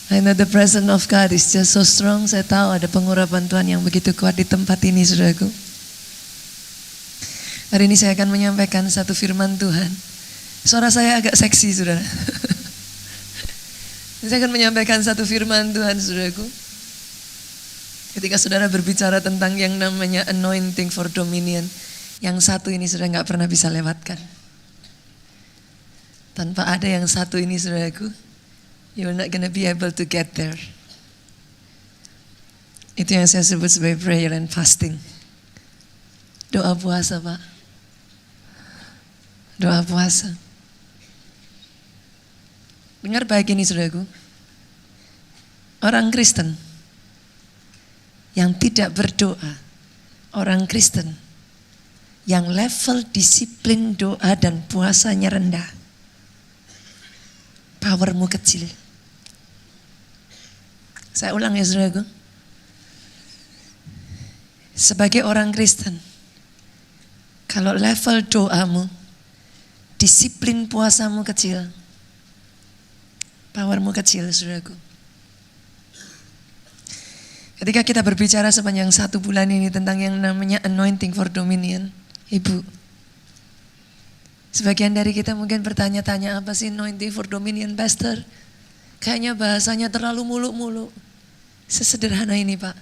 I know the presence of God is just so strong. Saya tahu ada pengurapan Tuhan yang begitu kuat di tempat ini, saudaraku. Hari ini saya akan menyampaikan satu firman Tuhan. Suara saya agak seksi, saudara. Saya akan menyampaikan satu firman Tuhan, saudaraku. Ketika saudara berbicara tentang yang namanya anointing for dominion, yang satu ini saudara nggak pernah bisa lewatkan. Tanpa ada yang satu ini, saudaraku, you're not gonna be able to get there. Itu yang saya sebut sebagai prayer and fasting. Doa puasa, Pak. Doa puasa. Dengar baik ini, saudaraku. Orang Kristen yang tidak berdoa, orang Kristen yang level disiplin doa dan puasanya rendah, powermu kecil. Saya ulang ya, saudaraku. Sebagai orang Kristen, kalau level doamu, disiplin puasamu kecil, powermu kecil, saudaraku. Ketika kita berbicara sepanjang 1 bulan ini tentang yang namanya anointing for dominion, Ibu, sebagian dari kita mungkin bertanya-tanya, apa sih anointing for dominion, Pastor? Kayaknya bahasanya terlalu muluk-muluk. Sesederhana ini, Pak.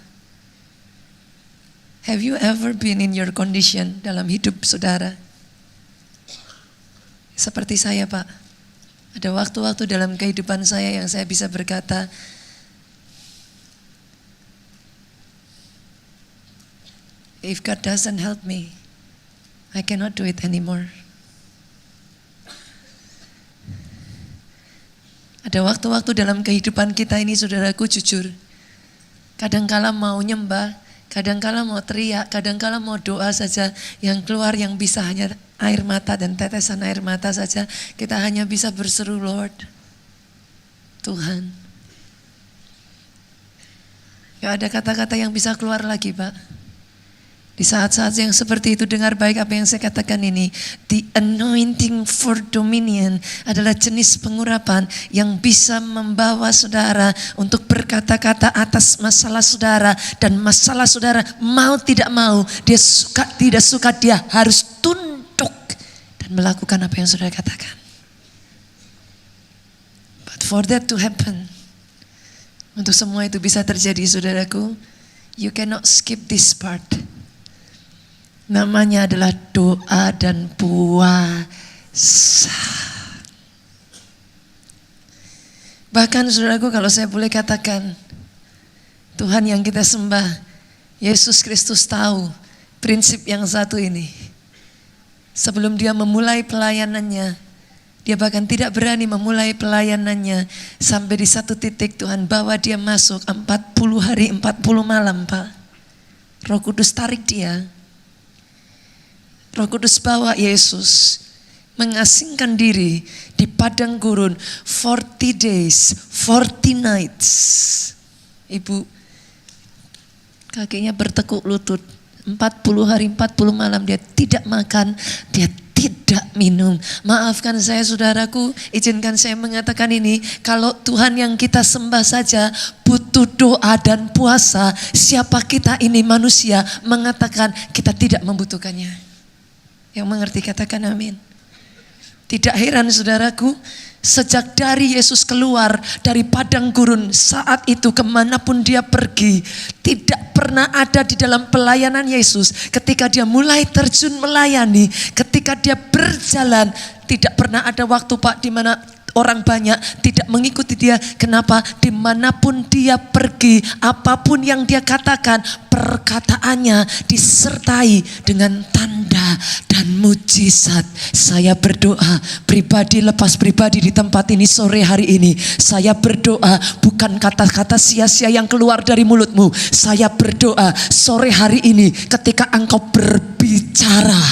Have you ever been in your condition dalam hidup saudara? Seperti saya, Pak. Ada waktu-waktu dalam kehidupan saya yang saya bisa berkata, if God doesn't help me, I cannot do it anymore. Ada waktu-waktu dalam kehidupan kita ini, saudaraku, jujur. Kadangkala mau nyembah, kadangkala mau teriak, kadangkala mau doa saja, yang keluar yang bisa hanya air mata dan tetesan air mata saja. Kita hanya bisa berseru, Lord, Tuhan. Gak ada kata-kata yang bisa keluar lagi, Pak. Di saat-saat yang seperti itu, dengar baik apa yang saya katakan ini. The anointing for dominion adalah jenis pengurapan yang bisa membawa saudara untuk berkata-kata atas masalah saudara. Dan masalah saudara mau tidak mau, dia suka tidak suka, dia harus tunduk dan melakukan apa yang saudara katakan. But for that to happen, untuk semua itu bisa terjadi, saudaraku, you cannot skip this part. Namanya adalah doa dan puasa. Bahkan, saudaraku, kalau saya boleh katakan, Tuhan yang kita sembah, Yesus Kristus, tahu prinsip yang satu ini. Sebelum dia memulai pelayanannya, dia bahkan tidak berani memulai pelayanannya sampai di satu titik Tuhan bawa dia masuk 40 hari 40 malam, Pak. Roh Kudus tarik dia. Roh Kudus bawa Yesus mengasingkan diri di padang gurun 40 days, 40 nights. Ibu, kakinya bertekuk lutut. 40 hari 40 malam dia tidak makan, dia tidak minum. Maafkan saya, saudaraku, izinkan saya mengatakan ini. Kalau Tuhan yang kita sembah saja butuh doa dan puasa, siapa kita ini manusia mengatakan kita tidak membutuhkannya? Yang mengerti katakan amin. Tidak heran, saudaraku, sejak dari Yesus keluar dari padang gurun, saat itu kemanapun dia pergi, tidak pernah ada di dalam pelayanan Yesus. Ketika dia mulai terjun melayani, ketika dia berjalan, tidak pernah ada waktu, Pak, di mana orang banyak tidak mengikuti dia. Kenapa? Dimanapun dia pergi, apapun yang dia katakan, perkataannya disertai dengan tanda dan mujizat. Saya berdoa pribadi lepas pribadi di tempat ini sore hari ini. Saya berdoa bukan kata-kata sia-sia yang keluar dari mulutmu. Saya berdoa sore hari ini ketika engkau berbicara,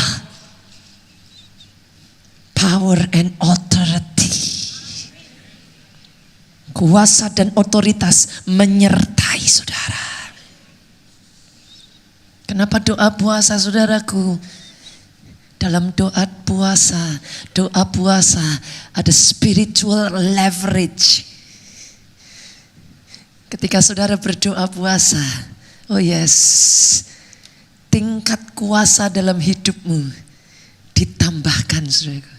power and authority, kuasa dan otoritas menyertai saudara. Kenapa doa puasa, saudaraku? dalam doa puasa ada spiritual leverage. Ketika saudara berdoa puasa, oh yes, tingkat kuasa dalam hidupmu ditambahkan, saudara.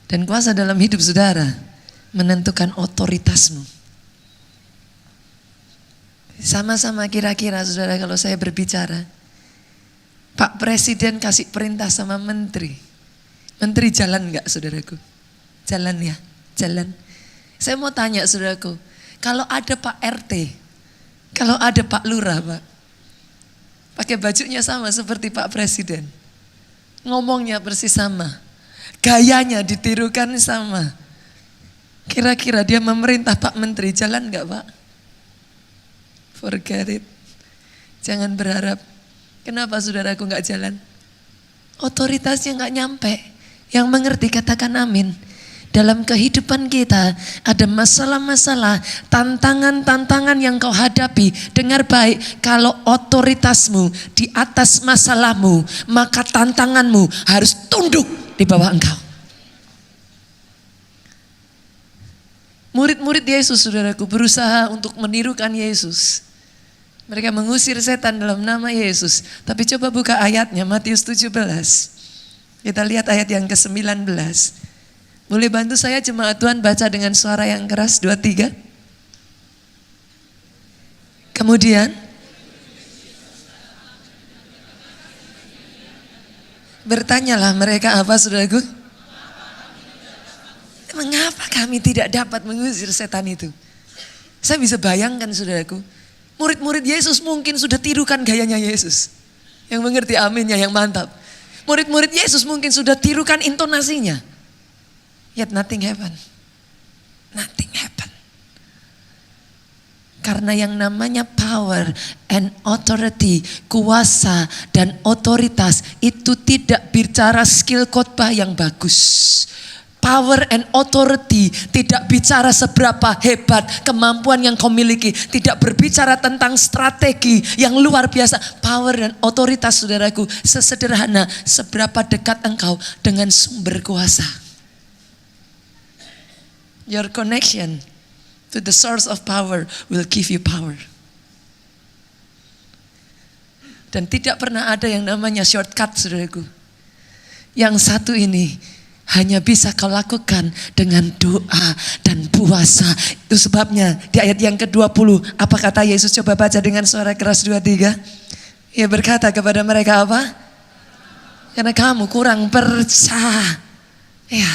Dan kuasa dalam hidup saudara menentukan otoritasmu. Sama-sama kira-kira saudara, kalau saya berbicara, Pak Presiden kasih perintah sama menteri. Menteri jalan enggak saudaraku? Jalan ya, jalan. Saya mau tanya saudaraku, kalau ada Pak RT, kalau ada Pak Lurah Pak, pakai bajunya sama seperti Pak Presiden, ngomongnya persis sama, gayanya ditirukan sama, kira-kira dia memerintah Pak Menteri jalan enggak Pak? Forget it. Jangan berharap. Kenapa saudaraku enggak jalan? Otoritasnya enggak nyampe. Yang mengerti katakan amin. Dalam kehidupan kita ada masalah-masalah, tantangan-tantangan yang kau hadapi. Dengar baik, kalau otoritasmu di atas masalahmu, maka tantanganmu harus tunduk di bawah engkau. Murid-murid Yesus saudaraku berusaha untuk menirukan Yesus. Mereka mengusir setan dalam nama Yesus. Tapi coba buka ayatnya, Matius 17. Kita lihat ayat yang ke-19. Boleh bantu saya jemaat Tuhan baca dengan suara yang keras, 2, 3. Kemudian bertanyalah mereka apa saudaraku? Mengapa kami tidak dapat mengusir setan itu? Saya bisa bayangkan saudaraku, murid-murid Yesus mungkin sudah tirukan gayanya Yesus. Yang mengerti aminnya yang mantap. Murid-murid Yesus mungkin sudah tirukan intonasinya. Yet nothing happen. Nothing happen. Karena yang namanya power and authority, kuasa dan otoritas itu tidak bicara skill khotbah yang bagus. Power and authority tidak bicara seberapa hebat kemampuan yang kau miliki. Tidak berbicara tentang strategi yang luar biasa. Power dan otoritas saudaraku sesederhana seberapa dekat engkau dengan sumber kuasa. Your connection to the source of power will give you power. Dan tidak pernah ada yang namanya shortcut saudaraku. Yang satu ini hanya bisa kau lakukan dengan doa dan puasa. Itu sebabnya di ayat yang ke-20 apa kata Yesus? Coba baca dengan suara keras 2, 3. Ia berkata kepada mereka apa? Karena kamu kurang percaya. Ya,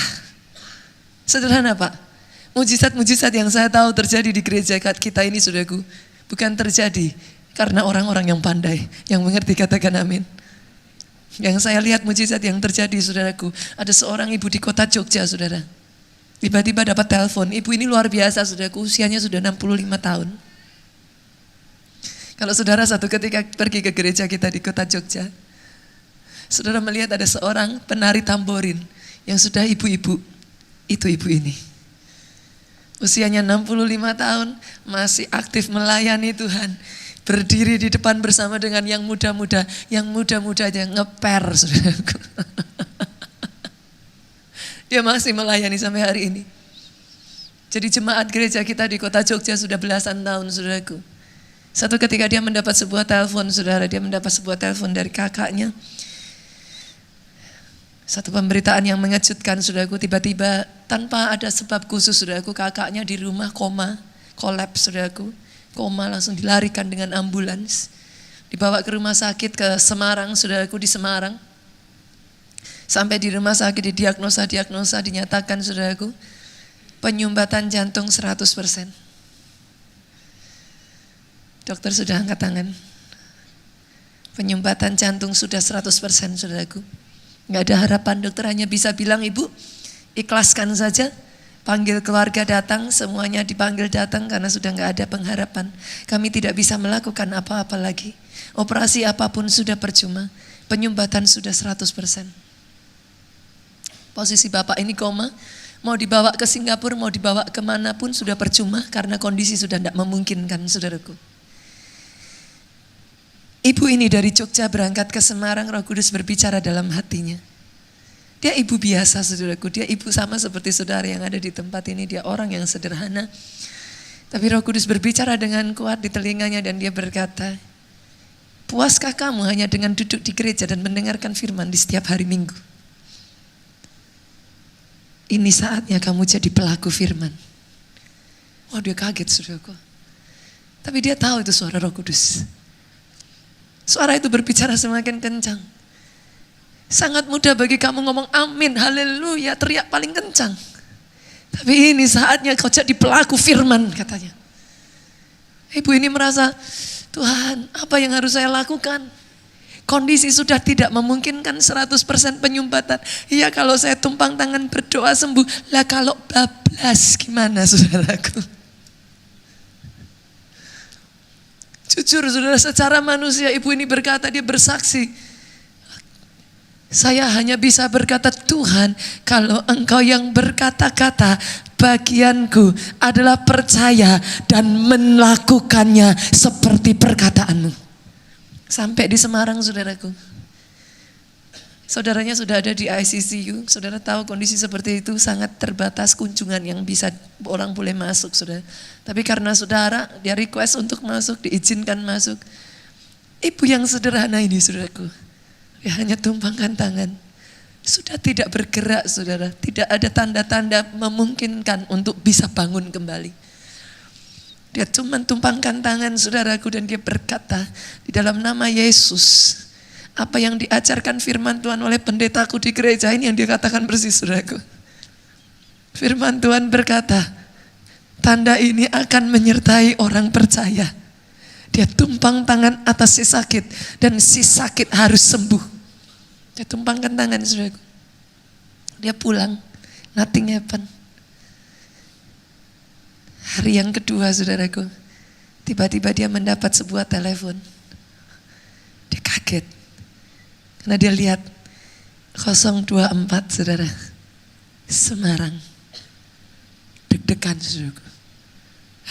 sederhana Pak. Mujizat-mujizat yang saya tahu terjadi di gereja kita ini saudaraku, bukan terjadi karena orang-orang yang pandai, yang mengerti katakan amin. Yang saya lihat mujizat yang terjadi saudaraku, ada seorang ibu di kota Jogja saudara. Tiba-tiba dapat telepon, ibu ini luar biasa saudaraku, usianya sudah 65 tahun. Kalau saudara satu ketika pergi ke gereja kita di kota Jogja, saudara melihat ada seorang penari tamborin yang sudah ibu-ibu, itu ibu ini. Usianya 65 tahun, masih aktif melayani Tuhan. Berdiri di depan bersama dengan yang muda-muda. Yang muda-muda aja ngeper saudaraku. Dia masih melayani sampai hari ini. Jadi jemaat gereja kita di kota Jogja sudah belasan tahun saudaraku. Satu ketika dia mendapat sebuah telepon saudara. Dia mendapat sebuah telepon dari kakaknya. Satu pemberitaan yang mengejutkan saudaraku. Tiba-tiba tanpa ada sebab khusus saudaraku. Kakaknya di rumah koma. Kolaps saudaraku. Koma, langsung dilarikan dengan ambulans. Dibawa ke rumah sakit ke Semarang, saudaraku di Semarang. Sampai di rumah sakit didiagnosa, dinyatakan saudaraku, penyumbatan jantung 100%. Dokter sudah angkat tangan. Penyumbatan jantung sudah 100% saudaraku. Gak ada harapan, dokter hanya bisa bilang, ibu ikhlaskan saja. Panggil keluarga datang, semuanya dipanggil datang karena sudah gak ada pengharapan. Kami tidak bisa melakukan apa-apa lagi. Operasi apapun sudah percuma. Penyumbatan sudah 100%. Posisi bapak ini koma. Mau dibawa ke Singapura, mau dibawa kemanapun sudah percuma. Karena kondisi sudah tidak memungkinkan saudaraku. Ibu ini dari Jogja berangkat ke Semarang, Roh Kudus berbicara dalam hatinya. Dia ibu biasa saudaraku, dia ibu sama seperti saudara yang ada di tempat ini, dia orang yang sederhana. Tapi Roh Kudus berbicara dengan kuat di telinganya dan dia berkata, puaskah kamu hanya dengan duduk di gereja dan mendengarkan firman di setiap hari Minggu? Ini saatnya kamu jadi pelaku firman. Wah, dia kaget saudaraku. Tapi dia tahu itu suara Roh Kudus. Suara itu berbicara semakin kencang. Sangat mudah bagi kamu ngomong amin, haleluya, teriak paling kencang. Tapi ini saatnya kau jadi pelaku firman katanya. Ibu ini merasa, Tuhan apa yang harus saya lakukan? Kondisi sudah tidak memungkinkan 100% penyumbatan. Iya kalau saya tumpang tangan berdoa sembuh. Lah kalau bablas gimana saudaraku? Jujur saudara, secara manusia ibu ini berkata, dia bersaksi. Saya hanya bisa berkata, Tuhan kalau engkau yang berkata-kata, bagianku adalah percaya dan melakukannya seperti perkataanmu. Sampai di Semarang saudaraku. Saudaranya sudah ada di ICCU, saudara tahu kondisi seperti itu sangat terbatas kunjungan yang bisa orang boleh masuk saudara. Tapi karena saudara dia request untuk masuk, diizinkan masuk. Ibu yang sederhana ini saudaraku, dia hanya tumpangkan tangan. Sudah tidak bergerak saudara, tidak ada tanda-tanda memungkinkan untuk bisa bangun kembali. Dia cuma tumpangkan tangan saudaraku dan dia berkata, di dalam nama Yesus, apa yang diajarkan firman Tuhan oleh pendetaku di gereja ini yang dia katakan persis saudaraku. Firman Tuhan berkata, tanda ini akan menyertai orang percaya. Dia tumpang tangan atas si sakit dan si sakit harus sembuh. Dia tumpangkan tangan saudaraku. Dia pulang, nothing happen. Hari yang kedua saudaraku, tiba-tiba dia mendapat sebuah telepon. Dia kaget. Karena dia lihat 024 saudara, Semarang. Deg-degan saudaraku.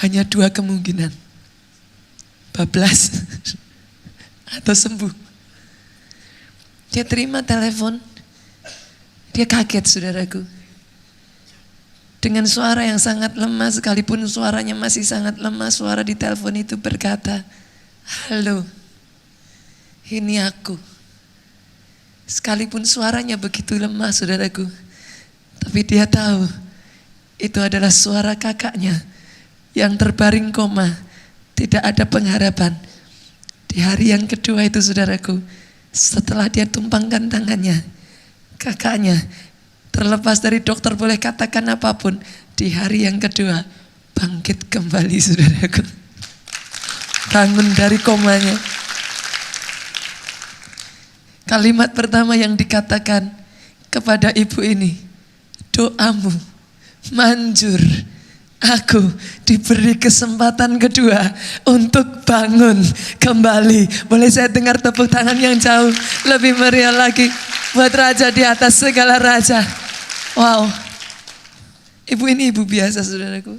Hanya 2 kemungkinan. Bablas atau sembuh. Dia terima telepon. Dia kaget saudaraku. Dengan suara yang sangat lemah, sekalipun suaranya masih sangat lemah, suara di telepon itu berkata, halo, ini aku. Sekalipun suaranya begitu lemah saudaraku, tapi dia tahu itu adalah suara kakaknya yang terbaring koma, tidak ada pengharapan. Di hari yang kedua itu saudaraku, setelah dia tumpangkan tangannya, kakaknya terlepas dari dokter boleh katakan apapun, di hari yang kedua bangkit kembali saudaraku. Bangun dari komanya. Kalimat pertama yang dikatakan kepada ibu ini, doamu manjur. Aku diberi kesempatan kedua untuk bangun kembali. Boleh saya dengar tepuk tangan yang jauh lebih meriah lagi buat Raja di atas segala raja. Wow. Ibu ini ibu biasa saudaraku.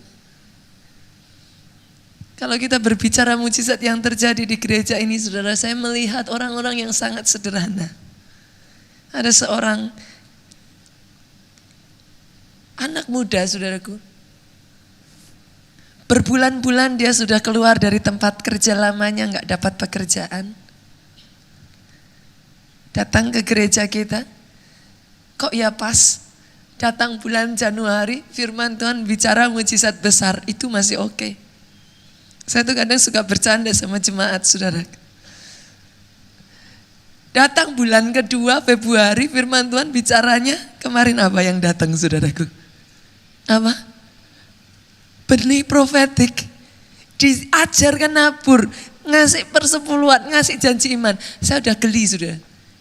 Kalau kita berbicara mujizat yang terjadi di gereja ini saudara, saya melihat orang-orang yang sangat sederhana. Ada seorang anak muda saudaraku. Berbulan-bulan dia sudah keluar dari tempat kerja lamanya, gak dapat pekerjaan. Datang ke gereja kita, kok ya pas datang bulan Januari, firman Tuhan bicara mujizat besar, itu masih oke. Saya tuh kadang suka bercanda sama jemaat saudara. Datang bulan kedua Februari, firman Tuhan bicaranya kemarin apa yang datang saudaraku? Apa? Benih profetik. Diajarkan nabur, ngasih persepuluhan, ngasih janji iman. Saya udah geli saudara.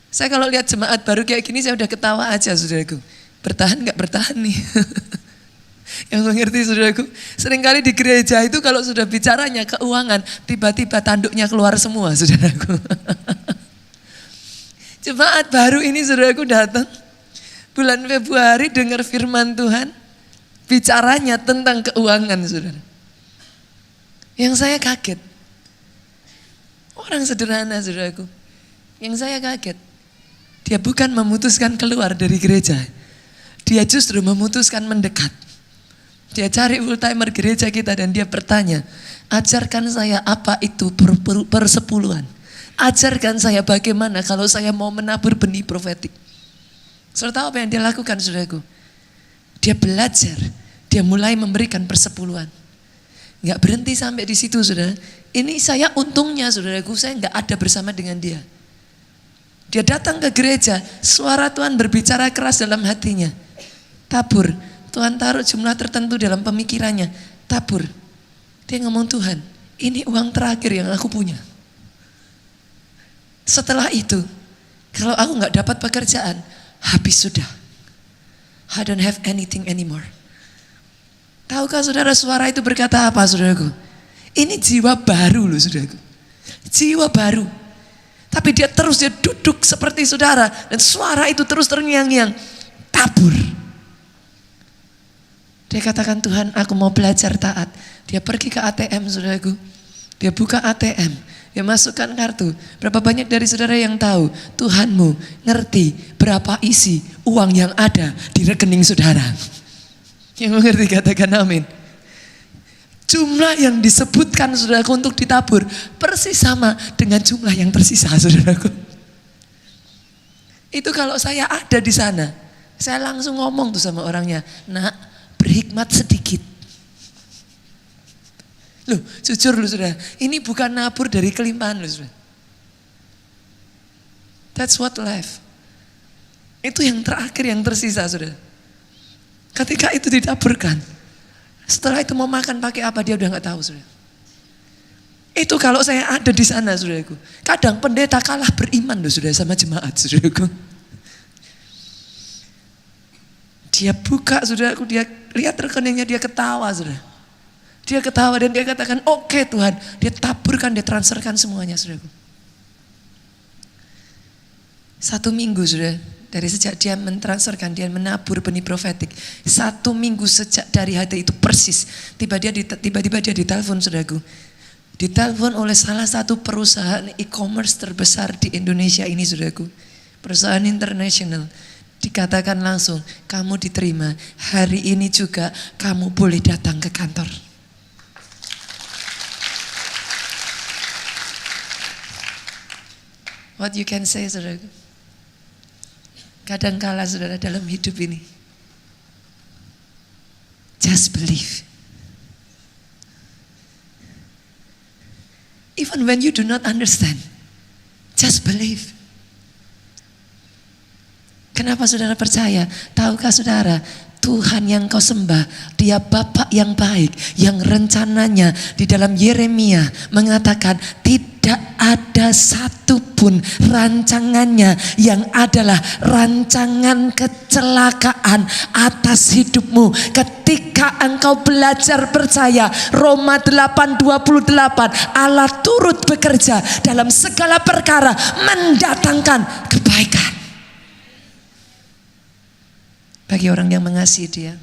Saya kalau lihat jemaat baru kayak gini saya udah ketawa aja saudaraku. Bertahan gak bertahan nih. Yang mengerti saudaraku, seringkali di gereja itu kalau sudah bicaranya keuangan, tiba-tiba tanduknya keluar semua saudaraku. Jemaat baru ini saudaraku datang, bulan Februari dengar firman Tuhan, bicaranya tentang keuangan saudara. Yang saya kaget, orang sederhana saudaraku, yang saya kaget, Dia bukan memutuskan keluar dari gereja. Dia justru memutuskan mendekat. Dia cari full timer gereja kita dan dia bertanya, ajarkan saya apa itu persepuluhan. Ajarkan saya bagaimana kalau saya mau menabur benih profetik. Saudara tahu apa yang dia lakukan, saudaraku? Dia belajar, dia mulai memberikan persepuluhan. Nggak berhenti sampai di situ, saudara. Ini saya untungnya, saudaraku, saya nggak ada bersama dengan dia. Dia datang ke gereja, suara Tuhan berbicara keras dalam hatinya. Tabur, Tuhan taruh jumlah tertentu dalam pemikirannya. Tabur. Dia ngomong, Tuhan, ini uang terakhir yang aku punya. Setelah itu, kalau aku nggak dapat pekerjaan, habis sudah. I don't have anything anymore. Tahukah saudara suara itu berkata apa, saudaraku? Ini jiwa baru loh, saudaraku. Jiwa baru. Tapi dia duduk seperti saudara. Dan suara itu terus terngiang-ngiang. Tabur. Dia katakan, Tuhan, aku mau belajar taat. Dia pergi ke ATM, saudaraku. Dia buka ATM. Dia masukkan kartu. Berapa banyak dari saudara yang tahu Tuhanmu ngerti berapa isi uang yang ada di rekening saudara? Yang mengerti katakan amin. Jumlah yang disebutkan saudaraku untuk ditabur persis sama dengan jumlah yang tersisa, saudaraku. Itu kalau saya ada di sana, saya langsung ngomong tuh sama orangnya, nak, berhikmat sedikit. Loh, jujur loh saudara, ini bukan nabur dari kelimpahan loh saudara. That's what life. Itu yang terakhir yang tersisa saudara. Ketika itu ditaburkan, setelah itu mau makan pakai apa dia udah gak tahu saudara. Itu kalau saya ada di sana saudaraku. Kadang pendeta kalah beriman loh saudara sama jemaat saudaraku. Dia buka saudaraku, dia lihat rekeningnya, dia ketawa saudara. Dia ketawa dan dia katakan, oke Tuhan. Dia taburkan, dia transferkan semuanya saudaraku. 1 minggu saudara, dari sejak dia mentransferkan, dia menabur benih profetik. 1 minggu sejak dari hari itu persis. Tiba-tiba dia ditelepon saudaraku. Ditelepon oleh salah satu perusahaan e-commerce terbesar di Indonesia ini saudaraku. Perusahaan internasional. Dikatakan langsung, kamu diterima. Hari ini juga kamu boleh datang ke kantor. What you can say, saudara? Kadangkala saudara dalam hidup ini, just believe. Even when you do not understand, just believe. Kenapa saudara percaya? Tahukah saudara, Tuhan yang kau sembah, Dia Bapa yang baik, yang rencananya di dalam Yeremia mengatakan tidak ada satupun rancangannya yang adalah rancangan kecelakaan atas hidupmu. Ketika engkau belajar percaya, Roma 8:28, Allah turut bekerja dalam segala perkara mendatangkan kebaikan bagi orang yang mengasihi Dia.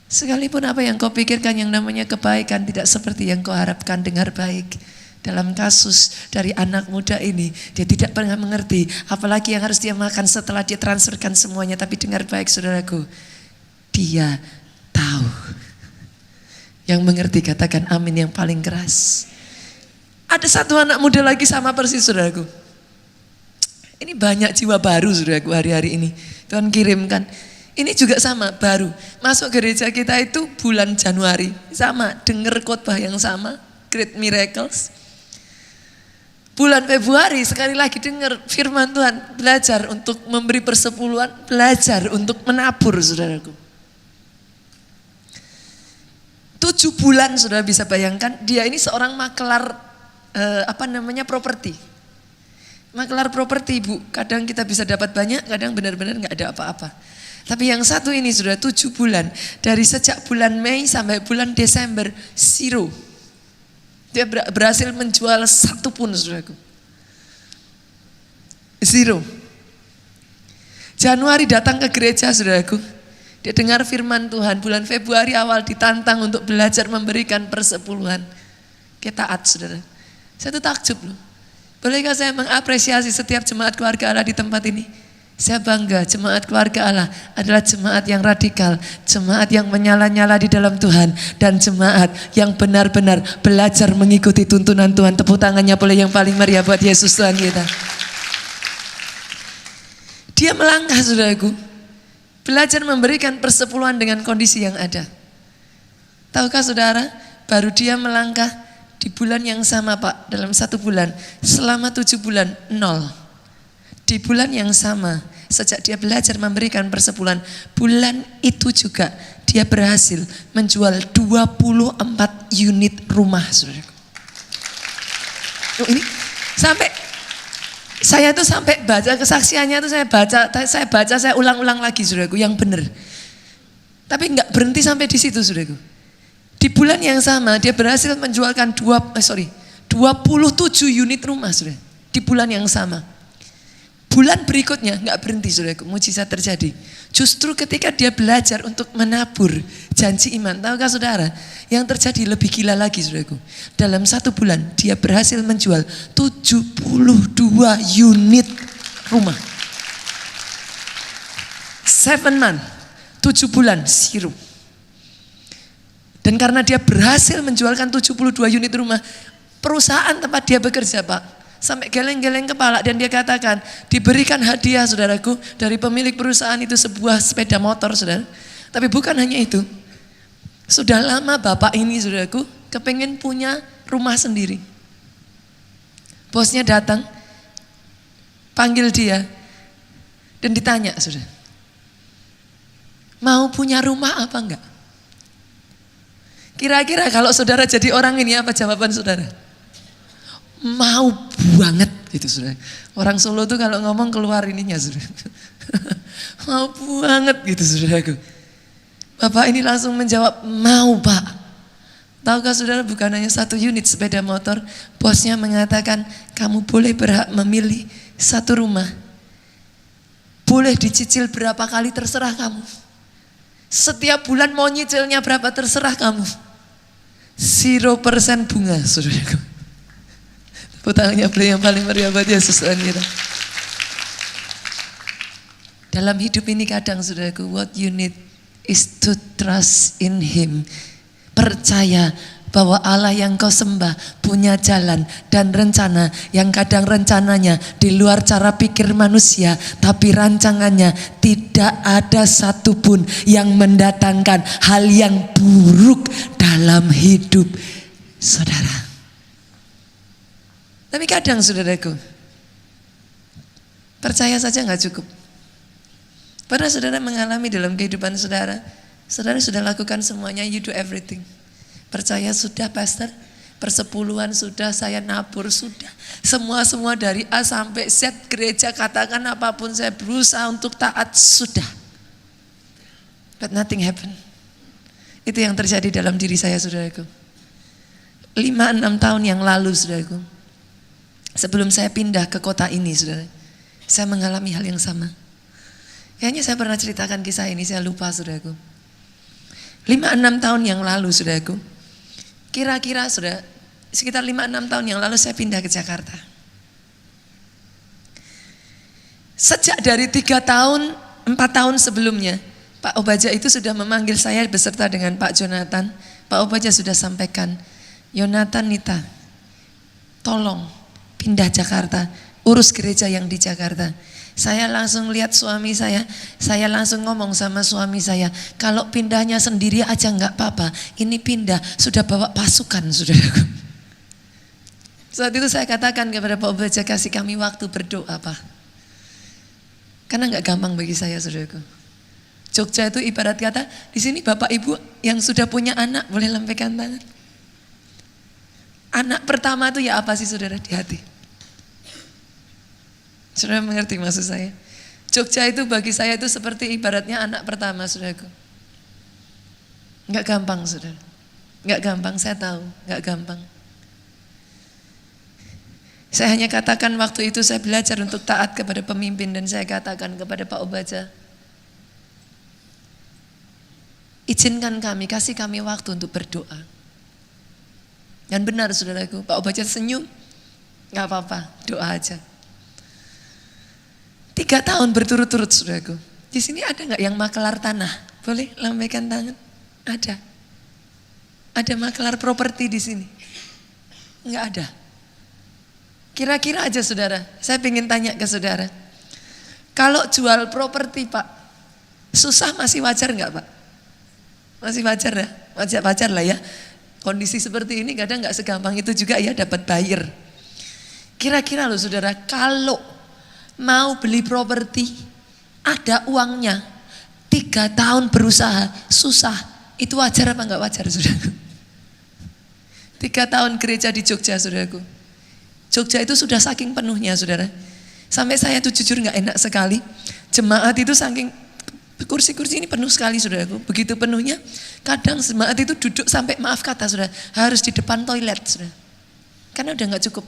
Sekalipun apa yang kau pikirkan yang namanya kebaikan tidak seperti yang kau harapkan, dengar baik. Dalam kasus dari anak muda ini, dia tidak pernah mengerti apalagi yang harus dia makan setelah dia transferkan semuanya. Tapi dengar baik saudaraku, dia tahu. Yang mengerti katakan amin yang paling keras. Ada satu anak muda lagi sama persis saudaraku. Ini banyak jiwa baru saudaraku hari-hari ini. Tuhan kirimkan. Ini juga sama, baru. Masuk gereja kita itu bulan Januari. Sama, dengar khotbah yang sama. Great Miracles. Bulan Februari sekali lagi dengar firman Tuhan. Belajar untuk memberi persepuluhan. Belajar untuk menabur saudaraku. 7 bulan saudara bisa bayangkan. Dia ini seorang makelar properti. Makelar properti ibu, kadang kita bisa dapat banyak, kadang benar-benar gak ada apa-apa. Tapi yang satu ini sudah 7 bulan, dari sejak bulan Mei sampai bulan Desember, 0. Dia berhasil menjual 1 pun saudaraku. 0. Januari datang ke gereja saudaraku, dia dengar firman Tuhan. Bulan Februari awal ditantang untuk belajar memberikan persepuluhan. Dia taat saudara. Saya tuh takjub loh. Bolehkah saya mengapresiasi setiap jemaat keluarga Allah di tempat ini? Saya bangga jemaat keluarga Allah adalah jemaat yang radikal, jemaat yang menyala-nyala di dalam Tuhan, dan jemaat yang benar-benar belajar mengikuti tuntunan Tuhan. Tepuk tangannya boleh yang paling meriah buat Yesus Tuhan kita. Dia melangkah, saudaraku, belajar memberikan persepuluhan dengan kondisi yang ada. Tahukah saudara, baru dia melangkah di bulan yang sama Pak, dalam 1 bulan, selama 7 bulan, 0. Di bulan yang sama, sejak dia belajar memberikan persepuluhan, bulan itu juga dia berhasil menjual 24 unit rumah, saudaraku. Ini sampai saya tuh sampai baca kesaksiannya tuh saya ulang-ulang lagi, saudaraku, yang benar. Tapi enggak berhenti sampai di situ, saudaraku. Di bulan yang sama dia berhasil menjualkan 27 unit rumah, saudara. Di bulan yang sama. Bulan berikutnya nggak berhenti, saudaraku, mujizat terjadi. Justru ketika dia belajar untuk menabur janji iman, tahukah saudara, yang terjadi lebih gila lagi, saudaraku. Dalam 1 bulan dia berhasil menjual 72 unit rumah. 7 months, 7 bulan, sirup. Dan karena dia berhasil menjualkan 72 unit rumah, perusahaan tempat dia bekerja, Pak, sampai geleng-geleng kepala, dan dia katakan diberikan hadiah, saudaraku, dari pemilik perusahaan itu sebuah sepeda motor, saudara. Tapi bukan hanya itu, sudah lama bapak ini, saudaraku, kepengen punya rumah sendiri. Bosnya datang, panggil dia, dan ditanya, saudara, mau punya rumah apa enggak? Kira-kira kalau saudara jadi orang ini, apa jawaban saudara? Mau banget gitu, saudara. Orang Solo tuh kalau ngomong keluar ininya, saudara. Mau banget gitu, saudaraku. Bapak ini langsung menjawab, mau Pak. Tahukah saudara, bukan hanya 1 unit sepeda motor, bosnya mengatakan kamu boleh berhak memilih 1 rumah. Boleh dicicil berapa kali terserah kamu. Setiap bulan mau nyicilnya berapa terserah kamu. 0% bunga, saudaraku. Tangannya beli yang paling meriah buat Yesus Tuhan kita. Dalam hidup ini kadang, saudaraku, what you need is to trust in Him. Percaya bahwa Allah yang kau sembah punya jalan dan rencana yang kadang rencananya di luar cara pikir manusia, tapi rancangannya tidak ada satupun yang mendatangkan hal yang buruk dalam hidup saudara. Tapi kadang, saudaraku, percaya saja nggak cukup. Pernah saudara mengalami dalam kehidupan saudara, saudara sudah lakukan semuanya, you do everything. Percaya sudah, pastor, persepuluhan sudah, saya nabur sudah, semua dari A sampai Z, gereja katakan apapun saya berusaha untuk taat sudah. But nothing happen. Itu yang terjadi dalam diri saya, saudaraku. 5-6 tahun yang lalu, saudaraku, sebelum saya pindah ke kota ini, saudara, saya mengalami hal yang sama. Kayaknya saya pernah ceritakan kisah ini, saya lupa, saudaraku. 5-6 tahun yang lalu, saudaraku, kira-kira sudah sekitar 5-6 tahun yang lalu saya pindah ke Jakarta. Sejak dari 3 tahun, 4 tahun sebelumnya, Pak Obaja itu sudah memanggil saya beserta dengan Pak Jonathan. Pak Obaja sudah sampaikan, Yonatan, Nita, tolong pindah Jakarta, urus gereja yang di Jakarta. Saya langsung lihat suami saya langsung ngomong sama suami saya, kalau pindahnya sendiri aja nggak apa-apa, ini pindah sudah bawa pasukan, saudaraku. Saat itu saya katakan kepada Pak Obaja, kasih kami waktu berdoa, Pak. Karena nggak gampang bagi saya, saudaraku. Jogja itu ibarat kata, di sini Bapak Ibu yang sudah punya anak boleh lambaikan tangan. Anak pertama itu ya apa sih, saudara, di hati? Saudara mengerti maksud saya? Jogja itu bagi saya itu seperti ibaratnya anak pertama, saudaraku. Enggak gampang, saudara. Enggak gampang, saya tahu, enggak gampang. Saya hanya katakan waktu itu saya belajar untuk taat kepada pemimpin, dan saya katakan kepada Pak Obaja, izinkan kami, kasih kami waktu untuk berdoa. Dan benar, saudaraku, Pak Obaja senyum. Gak apa-apa, doa aja. 3 tahun berturut-turut saudaraku. Di sini ada gak yang makelar tanah? Boleh lambaikan tangan? Ada. Ada makelar properti di sini? Enggak ada. Kira-kira aja saudara, saya ingin tanya ke saudara. Kalau jual properti Pak, susah masih wajar enggak Pak? Masih wajar ya? Wajar lah ya. Kondisi seperti ini kadang enggak segampang itu juga ya dapat buyer. Kira-kira loh saudara, kalau mau beli properti, ada uangnya, 3 tahun berusaha, susah. Itu wajar apa enggak wajar saudaraku? 3 tahun gereja di Jogja saudaraku. Jogja itu sudah saking penuhnya saudara. Sampai saya tuh jujur gak enak sekali. Jemaat itu saking, kursi-kursi ini penuh sekali saudaraku. Begitu penuhnya, kadang jemaat itu duduk sampai maaf kata saudara, harus di depan toilet saudara. Karena udah gak cukup.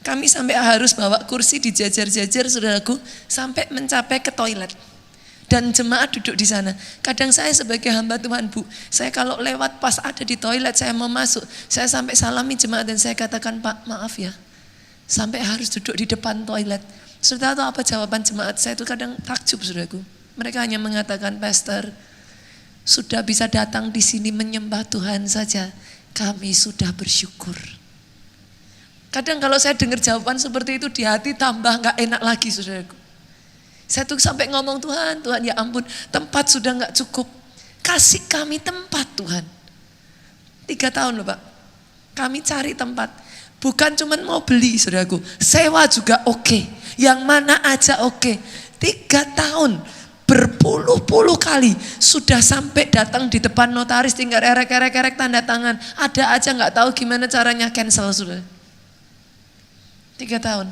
Kami sampai harus bawa kursi dijajar-jajar saudaraku, sampai mencapai ke toilet. Dan jemaat duduk di sana. Kadang saya sebagai hamba Tuhan Bu, saya kalau lewat pas ada di toilet, saya mau masuk, saya sampai salami jemaat dan saya katakan Pak maaf ya, sampai harus duduk di depan toilet. Saudara tahu apa jawaban jemaat? Saya itu kadang takjub saudaraku. Mereka hanya mengatakan, Pastor, sudah bisa datang di sini menyembah Tuhan saja, kami sudah bersyukur. Kadang kalau saya dengar jawaban seperti itu di hati tambah gak enak lagi saudaraku. Saya tuh sampai ngomong Tuhan ya ampun, tempat sudah gak cukup. Kasih kami tempat Tuhan. 3 tahun loh Pak. Kami cari tempat. Bukan cuma mau beli saudaraku. Sewa juga oke. Yang mana aja oke. 3 tahun. Berpuluh-puluh kali. Sudah sampai datang di depan notaris. Tinggal erek tanda tangan. Ada aja gak tahu gimana caranya cancel saudara. 3 tahun.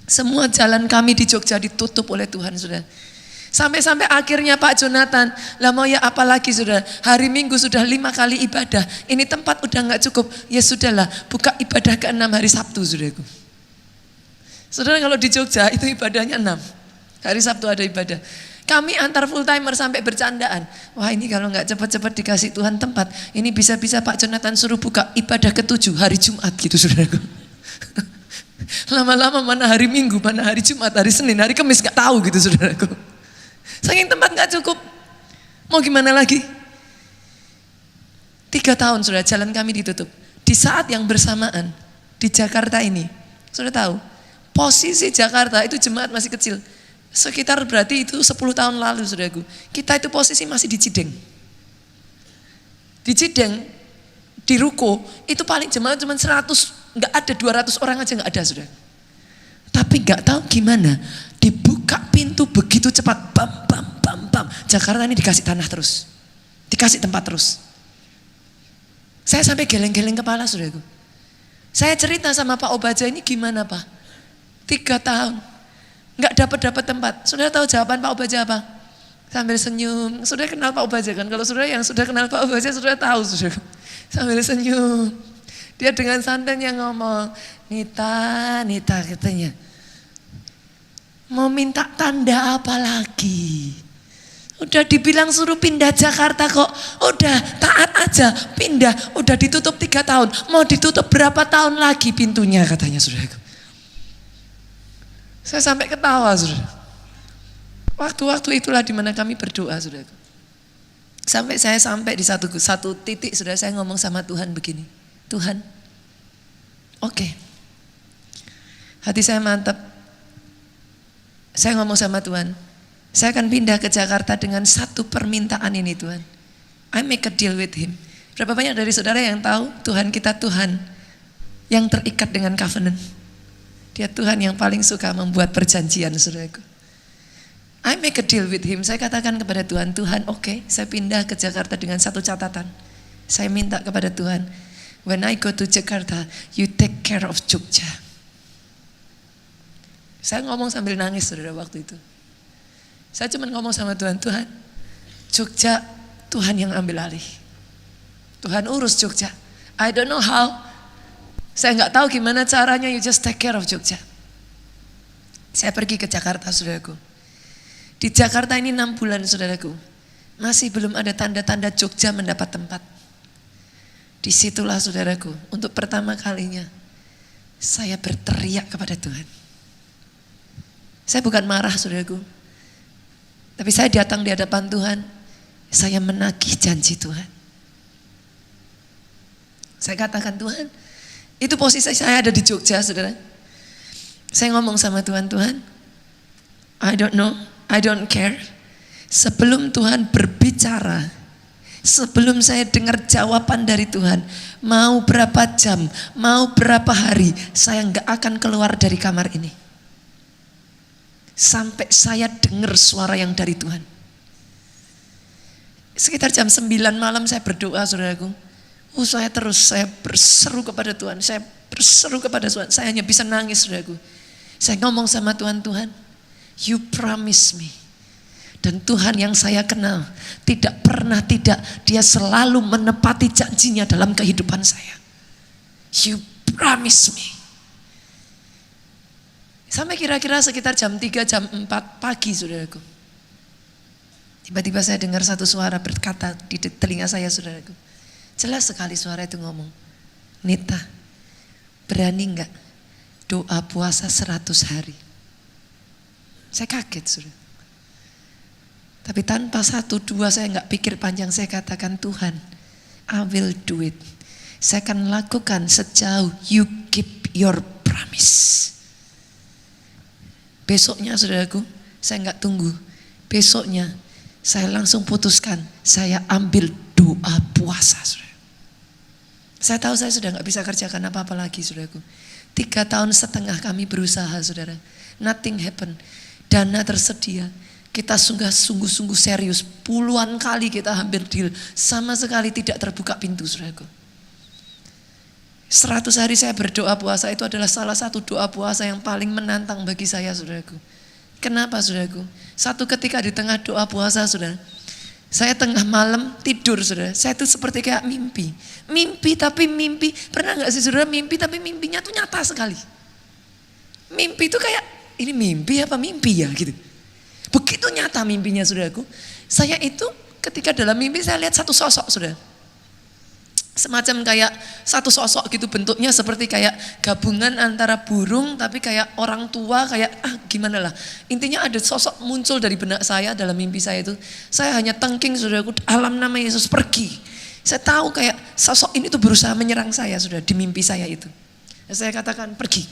Semua jalan kami di Jogja ditutup oleh Tuhan saudara. Sampai akhirnya Pak Jonathan, lah mau ya apalagi saudara, hari Minggu sudah 5 kali ibadah, ini tempat udah gak cukup, ya sudahlah buka ibadah ke-6 hari Sabtu saudaraku. Saudara kalau di Jogja itu ibadahnya 6, hari Sabtu ada ibadah. Kami antar full timer sampai bercandaan, wah ini kalau gak cepat-cepat dikasih Tuhan tempat, ini bisa-bisa Pak Jonathan suruh buka ibadah ke-7 hari Jumat gitu saudaraku. Lama-lama mana hari Minggu, mana hari Jumat, hari Senin, hari Kamis gak tahu gitu saudaraku. Saking tempat gak cukup. Mau gimana lagi? 3 tahun sudah jalan kami ditutup. Di saat yang bersamaan di Jakarta ini, sudah tahu posisi Jakarta itu jemaat masih kecil. Sekitar berarti itu 10 tahun lalu saudaraku. Kita itu posisi masih di Cideng. Di Cideng, di Ruko, itu paling jemaat cuma 100, nggak ada 200 orang aja nggak ada saudara. Tapi nggak tahu gimana dibuka pintu begitu cepat, bam. Jakarta ini dikasih tanah terus, dikasih tempat terus. Saya sampai geleng-geleng kepala saudaraku. Saya cerita sama Pak Obaja ini gimana Pak? 3 tahun nggak dapat tempat. Saudara tahu jawaban Pak Obaja apa? Sambil senyum. Saudara kenal Pak Obaja kan? Kalau saudara yang sudah kenal Pak Obaja, saudara tahu saudara. Sambil senyum. Dia dengan santainya ngomong, Nita katanya, mau minta tanda apa lagi? Udah dibilang suruh pindah Jakarta kok, udah taat aja, pindah, udah ditutup 3 tahun, mau ditutup berapa tahun lagi pintunya katanya saudara. Saya sampai ketawa saudara. Waktu-waktu itulah dimana kami berdoa saudara. Sampai saya sampai di satu titik saudara, saya ngomong sama Tuhan begini, Tuhan, oke. Hati saya mantap. Saya ngomong sama Tuhan, saya akan pindah ke Jakarta dengan satu permintaan ini Tuhan. I make a deal with him. Berapa banyak dari saudara yang tahu Tuhan kita Tuhan yang terikat dengan covenant. Dia Tuhan yang paling suka membuat perjanjian saudaraku. I make a deal with him. Saya katakan kepada Tuhan, Tuhan oke, saya pindah ke Jakarta dengan satu catatan. Saya minta kepada Tuhan, when I go to Jakarta, you take care of Jogja. Saya ngomong sambil nangis saudara waktu itu. Saya cuma ngomong sama Tuhan, Tuhan, Jogja Tuhan yang ambil alih. Tuhan urus Jogja. I don't know how. Saya nggak tahu gimana caranya, you just take care of Jogja. Saya pergi ke Jakarta saudaraku. Di Jakarta ini 6 bulan saudaraku. Masih belum ada tanda-tanda Jogja mendapat tempat. Disitulah saudaraku, untuk pertama kalinya Saya berteriak kepada Tuhan. Saya bukan marah saudaraku. Tapi saya datang di hadapan Tuhan. Saya menagih janji Tuhan. Saya katakan Tuhan, itu posisi saya ada di Jogja saudara. Saya ngomong sama Tuhan, Tuhan, I don't know, I don't care. Sebelum Tuhan berbicara, sebelum saya dengar jawaban dari Tuhan, mau berapa jam, mau berapa hari, saya gak akan keluar dari kamar ini. Sampai saya dengar suara yang dari Tuhan. Sekitar jam 9 malam saya berdoa saudaraku. Saya berseru kepada Tuhan, saya berseru kepada Tuhan. Saya hanya bisa nangis saudaraku. Saya ngomong sama Tuhan, Tuhan, you promise me. Dan Tuhan yang saya kenal tidak pernah tidak, dia selalu menepati janjinya dalam kehidupan saya. You promise me. Sampai kira-kira sekitar jam 3, jam 4 pagi saudaraku. Tiba-tiba saya dengar satu suara berkata di telinga saya saudaraku. Jelas sekali suara itu ngomong, Nita, berani enggak doa puasa 100 hari? Saya kaget saudara. Tapi tanpa 1, 2 saya enggak pikir panjang, saya katakan Tuhan, I will do it. Saya akan lakukan sejauh you keep your promise. Besoknya saudaraku, saya enggak tunggu. Besoknya saya langsung putuskan, saya ambil doa puasa saudara. Saya tahu saya sudah enggak bisa kerjakan apa-apa lagi saudaraku. 3,5 tahun kami berusaha saudara. Nothing happen. Dana tersedia. Kita sungguh-sungguh serius. Puluhan kali kita hampir deal. Sama sekali tidak terbuka pintu saudaraku. 100 hari saya berdoa puasa itu adalah salah satu doa puasa yang paling menantang bagi saya saudaraku. Kenapa saudaraku? Satu ketika di tengah doa puasa saudara. Saya tengah malam tidur saudara. Saya itu seperti kayak mimpi. Mimpi tapi mimpi. Pernah gak sih saudara mimpi tapi mimpinya tuh nyata sekali. Mimpi itu kayak ini mimpi apa mimpi ya gitu. Begitu nyata mimpinya saudaraku. Saya itu ketika dalam mimpi saya lihat satu sosok saudara. Semacam kayak satu sosok gitu bentuknya seperti kayak gabungan antara burung tapi kayak orang tua kayak gimana lah. Intinya ada sosok muncul dari benak saya dalam mimpi saya itu. Saya hanya tengking saudaraku, alam nama Yesus pergi. Saya tahu kayak sosok ini tuh berusaha menyerang saya saudara di mimpi saya itu. Saya katakan pergi.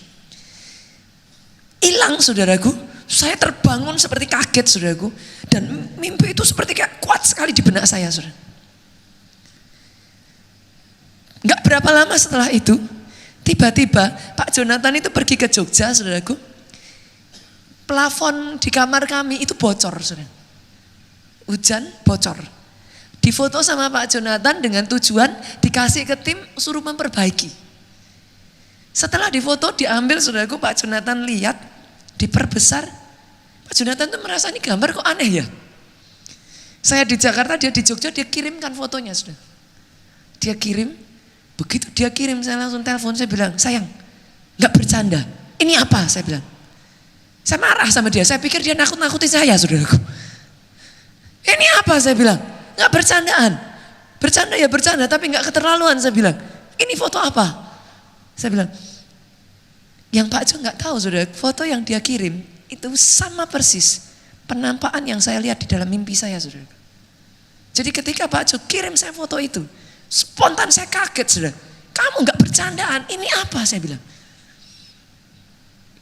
Hilang saudaraku. Saya terbangun seperti kaget saudaraku. Dan mimpi itu seperti kayak kuat sekali di benak saya saudara. Gak berapa lama setelah itu, tiba-tiba Pak Jonathan itu pergi ke Jogja saudaraku. Plafon di kamar kami itu bocor saudara. Hujan bocor. Difoto sama Pak Jonathan dengan tujuan dikasih ke tim suruh memperbaiki. Setelah difoto diambil saudaraku, Pak Jonathan lihat, diperbesar. Pak Jonathan tuh merasa ini gambar kok aneh ya. Saya di Jakarta, dia di Jogja, dia kirimkan fotonya saudara. Dia kirim. Begitu dia kirim saya langsung telepon, saya bilang, sayang gak bercanda, ini apa? Saya bilang, saya marah sama dia, saya pikir dia nakut-nakuti saya saudaraku. Ini apa? Saya bilang, gak bercandaan, bercanda ya bercanda tapi gak keterlaluan. Saya bilang, ini foto apa? Saya bilang, yang Pak Jo gak tahu saudara, foto yang dia kirim itu sama persis penampakan yang saya lihat di dalam mimpi saya saudara. Jadi ketika Pak Jo kirim saya foto itu, spontan saya kaget saudara. Kamu gak bercandaan, ini apa? Saya bilang.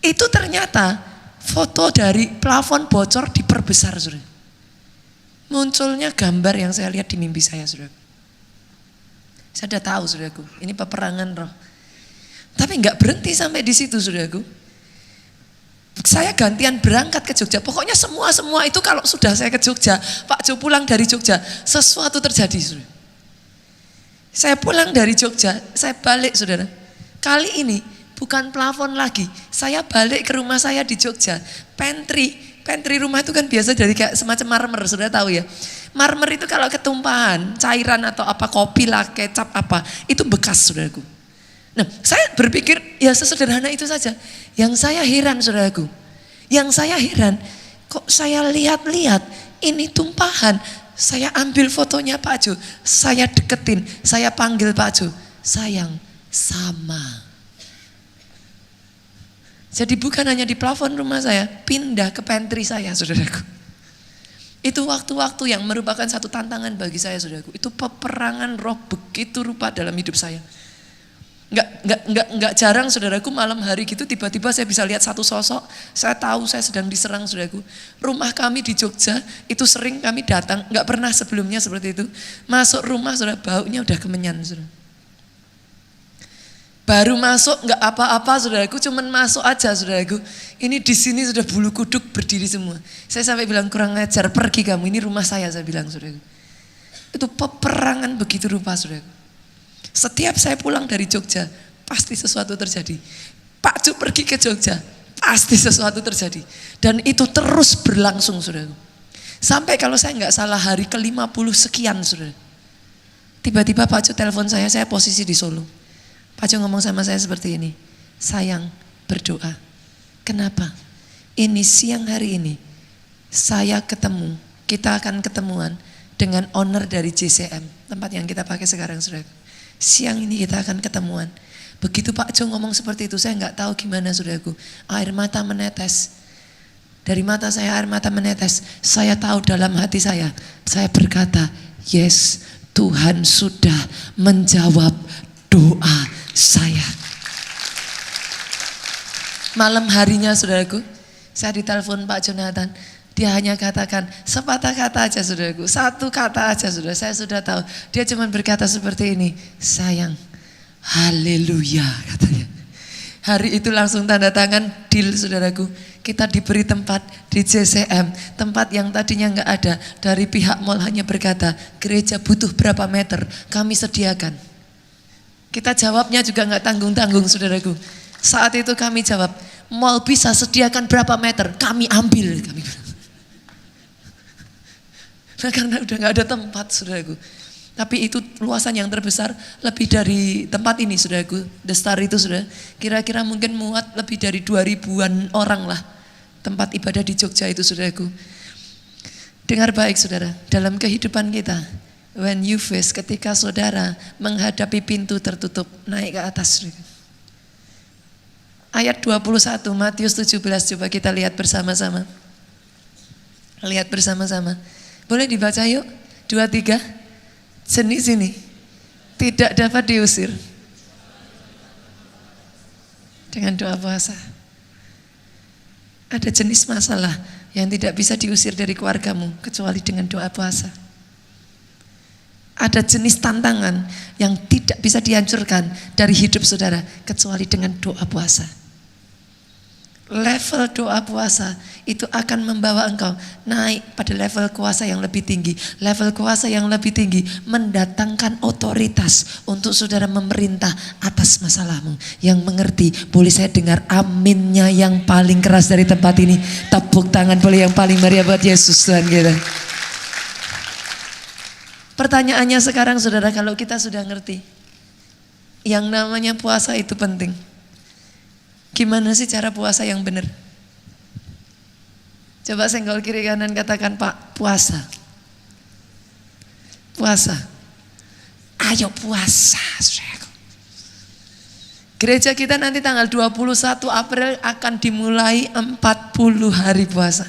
Itu ternyata foto dari plafon bocor diperbesar saudara. Munculnya gambar yang saya lihat di mimpi saya saudara. Saya sudah tahu saudaraku, ini peperangan roh. Tapi gak berhenti sampai di situ saudaraku. Saya gantian berangkat ke Jogja. Pokoknya semua itu kalau sudah saya ke Jogja, Pak Jo pulang dari Jogja, sesuatu terjadi saudara. Saya pulang dari Jogja, saya balik saudara. Kali ini bukan plafon lagi, saya balik ke rumah saya di Jogja. Pantry rumah itu kan biasa dari kayak semacam marmer, saudara tahu ya. Marmer itu kalau ketumpahan, cairan atau apa, kopi lah, kecap apa, itu bekas saudaraku. Nah saya berpikir ya sesederhana itu saja. Yang saya heran saudaraku, kok saya lihat-lihat ini tumpahan. Saya ambil fotonya Pak Jo, saya deketin, saya panggil Pak Jo, sayang sama. Jadi bukan hanya di plafon rumah saya, pindah ke pantry saya, saudaraku. Itu waktu-waktu yang merupakan satu tantangan bagi saya, saudaraku. Itu peperangan roh begitu rupa dalam hidup saya. Enggak jarang, saudaraku, malam hari gitu tiba-tiba saya bisa lihat satu sosok. Saya tahu saya sedang diserang, saudaraku. Rumah kami di Jogja itu sering kami datang, enggak pernah sebelumnya seperti itu. Masuk rumah, saudara, baunya udah kemenyan, saudara. Baru masuk nggak apa-apa, saudaraku, cuman masuk aja, saudaraku. Ini di sini sudah bulu kuduk berdiri semua. Saya sampai bilang kurang ajar, pergi kamu, ini rumah saya bilang, saudaraku. Itu peperangan begitu rupa, saudaraku. Setiap saya pulang dari Jogja, pasti sesuatu terjadi. Pak Ju pergi ke Jogja, pasti sesuatu terjadi. Dan itu terus berlangsung, saudaraku. Sampai kalau saya nggak salah hari ke-50 sekian, saudara. Tiba-tiba Pak Ju telepon saya posisi di Solo. Pak Jo ngomong sama saya seperti ini, sayang, berdoa. Kenapa? Ini siang hari ini saya kita akan ketemuan dengan owner dari JCM, tempat yang kita pakai sekarang, saudara. Siang ini kita akan ketemuan. Begitu Pak Jo ngomong seperti itu, saya nggak tahu gimana, saudaraku. Air mata menetes. Dari mata saya air mata menetes. Saya tahu dalam hati saya berkata, yes, Tuhan sudah menjawab doa saya. Malam harinya, saudaraku, saya ditelepon Pak Jonathan. Dia hanya katakan sepatah kata aja, saudaraku, satu kata aja, saudara. Saya sudah tahu. Dia cuma berkata seperti ini, sayang, haleluya, katanya. Hari itu langsung tanda tangan deal, saudaraku. Kita diberi tempat di JCM, tempat yang tadinya nggak ada. Dari pihak mall hanya berkata, gereja butuh berapa meter, kami sediakan. Kita jawabnya juga nggak tanggung-tanggung, saudaraku. Saat itu kami jawab, mall bisa sediakan berapa meter, kami ambil. Nah, karena udah nggak ada tempat, saudaraku. Tapi itu luasan yang terbesar, lebih dari tempat ini, saudaraku. The Star itu, saudara, kira-kira mungkin muat lebih dari 2000-an orang lah. Tempat ibadah di Jogja itu, saudaraku. Dengar baik, saudara, dalam kehidupan kita, when you face, ketika saudara menghadapi pintu tertutup, naik ke atas. Ayat 21 Matius 17, coba kita lihat bersama-sama. Lihat bersama-sama. Boleh dibaca yuk? 23. Jenis ini tidak dapat diusir dengan doa puasa. Ada jenis masalah yang tidak bisa diusir dari keluargamu kecuali dengan doa puasa. Ada jenis tantangan yang tidak bisa dihancurkan dari hidup saudara kecuali dengan doa puasa. Level doa puasa itu akan membawa engkau naik pada level kuasa yang lebih tinggi. Level kuasa yang lebih tinggi mendatangkan otoritas untuk saudara memerintah atas masalahmu. Yang mengerti, boleh saya dengar aminnya yang paling keras dari tempat ini. Tepuk tangan boleh yang paling meriah buat Yesus Tuhan kita. Pertanyaannya sekarang, saudara, kalau kita sudah ngerti yang namanya puasa itu penting, gimana sih cara puasa yang benar? Coba senggol kiri kanan, katakan, Pak, puasa. Puasa. Ayo puasa, saudara. Gereja kita nanti tanggal 21 April akan dimulai 40 hari puasa.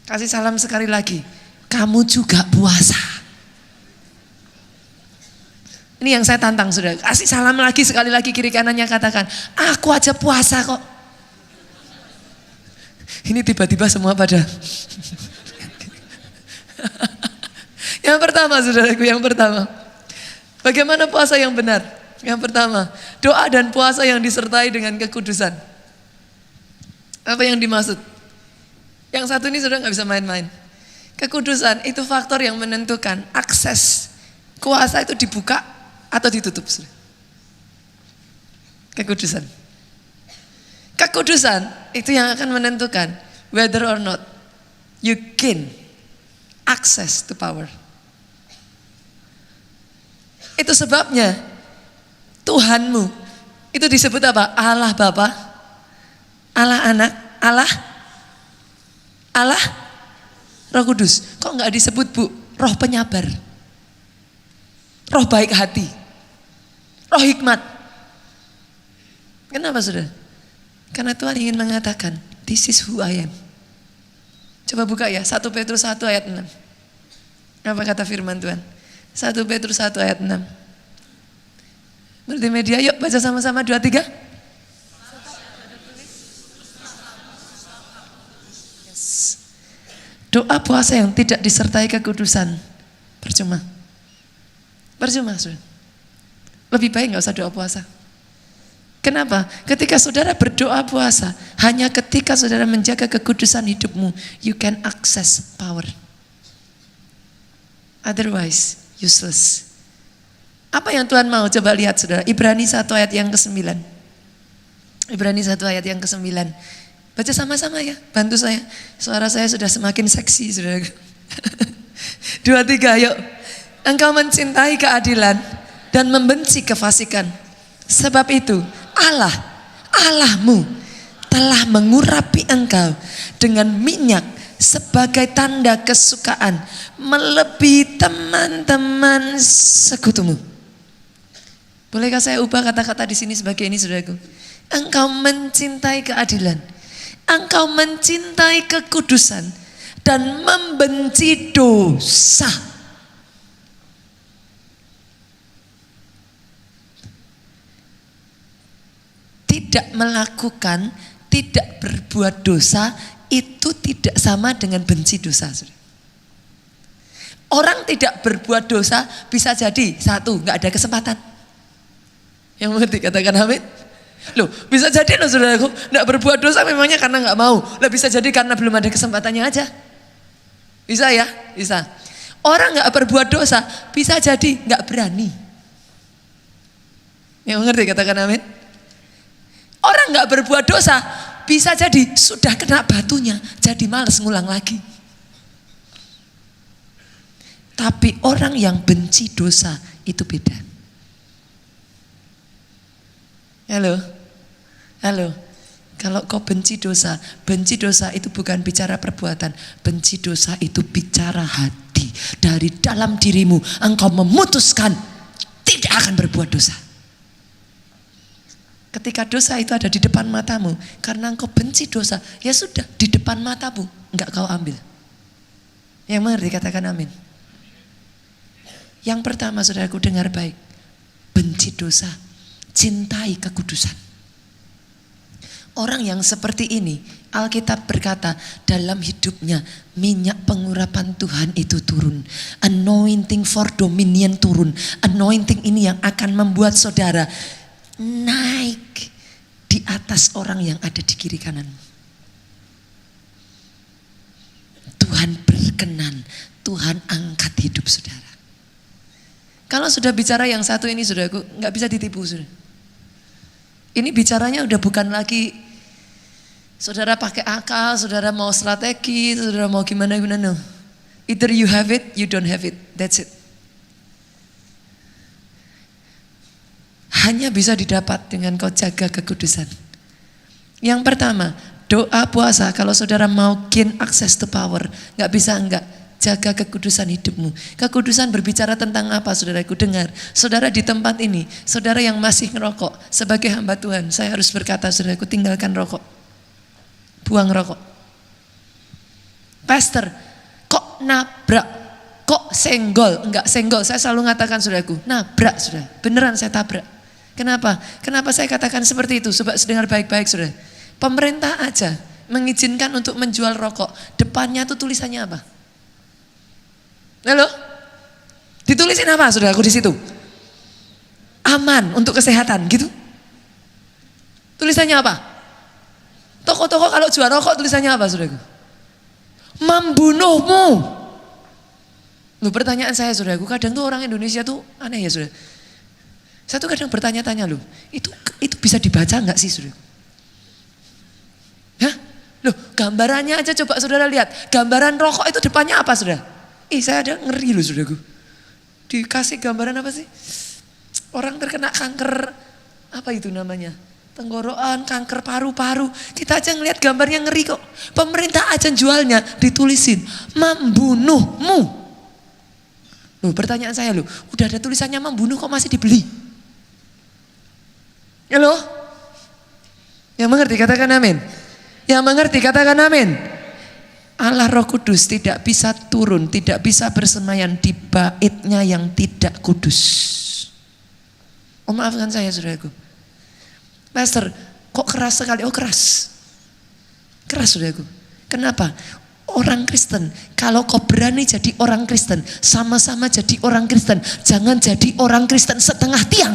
Kasih salam sekali lagi, kamu juga puasa. Ini yang saya tantang, saudara. Kasih salam lagi, sekali lagi kiri kanannya, katakan, aku aja puasa kok. Ini tiba-tiba semua pada. Yang pertama, saudaraku, yang pertama. Bagaimana puasa yang benar? Yang pertama, doa dan puasa yang disertai dengan kekudusan. Apa yang dimaksud? Yang satu ini saudara gak bisa main-main. Kekudusan itu faktor yang menentukan akses kuasa itu dibuka atau ditutup. Kekudusan. Kekudusan itu yang akan menentukan whether or not you gain access to power. Itu sebabnya Tuhanmu itu disebut apa? Allah Bapa, Allah Anak, Allah Roh Kudus. Kok nggak disebut, Bu? Roh penyabar, roh baik hati, roh hikmat. Kenapa, saudara? Karena Tuhan ingin mengatakan, this is who I am. Coba buka ya, 1 Petrus 1 ayat 6. Apa kata firman Tuhan? 1 Petrus 1 ayat 6. Multimedia, yuk baca sama-sama 2, 3. Yes. Doa puasa yang tidak disertai kekudusan, percuma. Percuma, saudara. Lebih baik gak usah doa puasa. Kenapa? Ketika saudara berdoa puasa, hanya ketika saudara menjaga kekudusan hidupmu, you can access power. Otherwise, useless. Apa yang Tuhan mau? Coba lihat saudara. Ibrani 1 ayat yang ke-9. Ibrani 1 ayat yang ke-9. Baca sama-sama ya, bantu saya. Suara saya sudah semakin seksi, saudara. 2, 3, yuk. Engkau mencintai keadilan dan membenci kefasikan. Sebab itu Allahmu telah mengurapi engkau dengan minyak sebagai tanda kesukaan melebihi teman-teman sekutumu. Bolehkah saya ubah kata-kata di sini sebagai ini, saudaraku? Engkau mencintai keadilan, engkau mencintai kekudusan dan membenci dosa. Tidak melakukan, tidak berbuat dosa itu tidak sama dengan benci dosa. Orang tidak berbuat dosa bisa jadi satu, nggak ada kesempatan. Yang mengerti katakan amin. Loh, bisa jadi loh saudaraku, nggak berbuat dosa memangnya karena nggak mau. Lah bisa jadi karena belum ada kesempatannya aja. Bisa ya, bisa. Orang nggak berbuat dosa bisa jadi nggak berani. Yang mengerti katakan amin. Orang nggak berbuat dosa bisa jadi sudah kena batunya, jadi malas ngulang lagi. Tapi orang yang benci dosa itu beda. Halo. Kalau kau benci dosa itu bukan bicara perbuatan, benci dosa itu bicara hati. Dari dalam dirimu engkau memutuskan tidak akan berbuat dosa. Ketika dosa itu ada di depan matamu, karena engkau benci dosa, ya sudah di depan matamu, enggak kau ambil. Yang mengerti katakan amin. Yang pertama saudaraku dengar baik, benci dosa, cintai kekudusan. Orang yang seperti ini, Alkitab berkata dalam hidupnya minyak pengurapan Tuhan itu turun. Anointing for dominion turun. Anointing ini yang akan membuat saudara naik di atas orang yang ada di kiri kanan. Tuhan berkenan, Tuhan angkat hidup saudara. Kalau sudah bicara yang satu ini saudaraku, nggak bisa ditipu saudara. Ini bicaranya udah bukan lagi saudara pakai akal, saudara mau strategi, saudara mau gimana. No. Either you have it, you don't have it. That's it. Hanya bisa didapat dengan kau jaga kekudusan. Yang pertama, doa puasa. Kalau saudara mau gain access to power, nggak bisa enggak. Jaga kekudusan hidupmu. Kekudusan berbicara tentang apa saudaraku? Dengar, saudara di tempat ini, saudara yang masih ngerokok, sebagai hamba Tuhan, saya harus berkata saudaraku, tinggalkan rokok. Buang rokok. Pastor, kok nabrak? Kok senggol? Enggak senggol, saya selalu mengatakan saudaraku, nabrak saudara. Beneran saya tabrak. Kenapa? Kenapa saya katakan seperti itu? Coba dengar baik-baik saudara. Pemerintah aja mengizinkan untuk menjual rokok. Depannya tuh tulisannya apa? Halo? Ditulisin apa saudaraku di situ? Aman untuk kesehatan gitu. Tulisannya apa? Toko-toko kalau jual rokok tulisannya apa saudaraku? Membunuhmu. Loh, pertanyaan saya saudaraku, kadang tuh orang Indonesia tuh aneh ya saudara. Saya tuh kadang bertanya-tanya loh, itu bisa dibaca nggak sih saudara? Hah? Loh, gambarannya aja coba saudara lihat. Gambaran rokok itu depannya apa saudara? Saya ada ngeri loh saudaraku. Dikasih gambaran apa sih? Orang terkena kanker, apa itu namanya? Tenggorokan, kanker paru-paru. Kita aja ngelihat gambarnya ngeri kok. Pemerintah aja jualnya ditulisin, membunuhmu. Loh, pertanyaan saya loh, udah ada tulisannya membunuh kok masih dibeli? Halo? Yang mengerti katakan amin. Yang mengerti katakan amin. Allah Roh Kudus tidak bisa turun, tidak bisa bersemayam di baitnya yang tidak kudus. Oh maafkan saya saudaraku. Pastor, kok keras sekali? Oh keras. Keras saudaraku. Kenapa? Orang Kristen, kalau kau berani jadi orang Kristen, sama-sama jadi orang Kristen. Jangan jadi orang Kristen setengah tiang.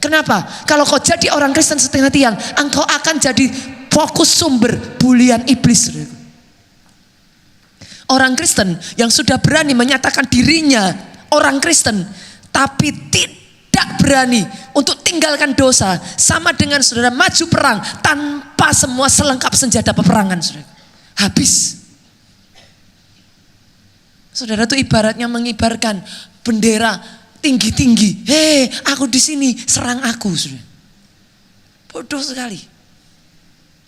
Kenapa? Kalau kau jadi orang Kristen setengah tiang, engkau akan jadi fokus sumber bulian iblis saudaraku. Orang Kristen yang sudah berani menyatakan dirinya orang Kristen, tapi tidak berani untuk tinggalkan dosa, sama dengan saudara maju perang tanpa semua selengkap senjata peperangan, saudara. Habis. Saudara itu ibaratnya mengibarkan bendera tinggi-tinggi. Hei, aku di sini, serang aku, saudara. Bodoh sekali.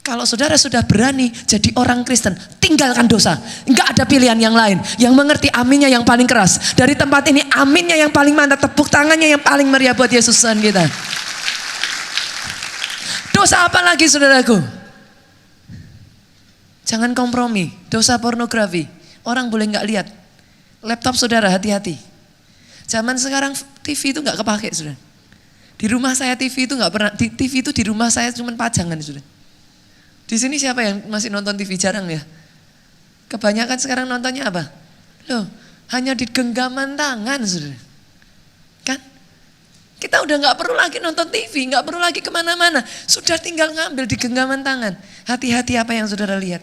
Kalau saudara sudah berani jadi orang Kristen, tinggalkan dosa. Enggak ada pilihan yang lain. Yang mengerti aminnya yang paling keras. Dari tempat ini aminnya yang paling mantap. Tepuk tangannya yang paling meriah buat Yesus Tuhan kita. Dosa apa lagi saudaraku? Jangan kompromi. Dosa pornografi. Orang boleh enggak lihat. Laptop saudara hati-hati. Zaman sekarang TV itu enggak kepake saudara. Di rumah saya TV itu enggak pernah. TV itu di rumah saya cuma pajangan saudara. Di sini siapa yang masih nonton TV? Jarang ya. Kebanyakan sekarang nontonnya apa? Loh, hanya di genggaman tangan, saudara. Kan? Kita udah nggak perlu lagi nonton TV, nggak perlu lagi kemana-mana. Sudah tinggal ngambil di genggaman tangan. Hati-hati apa yang saudara lihat.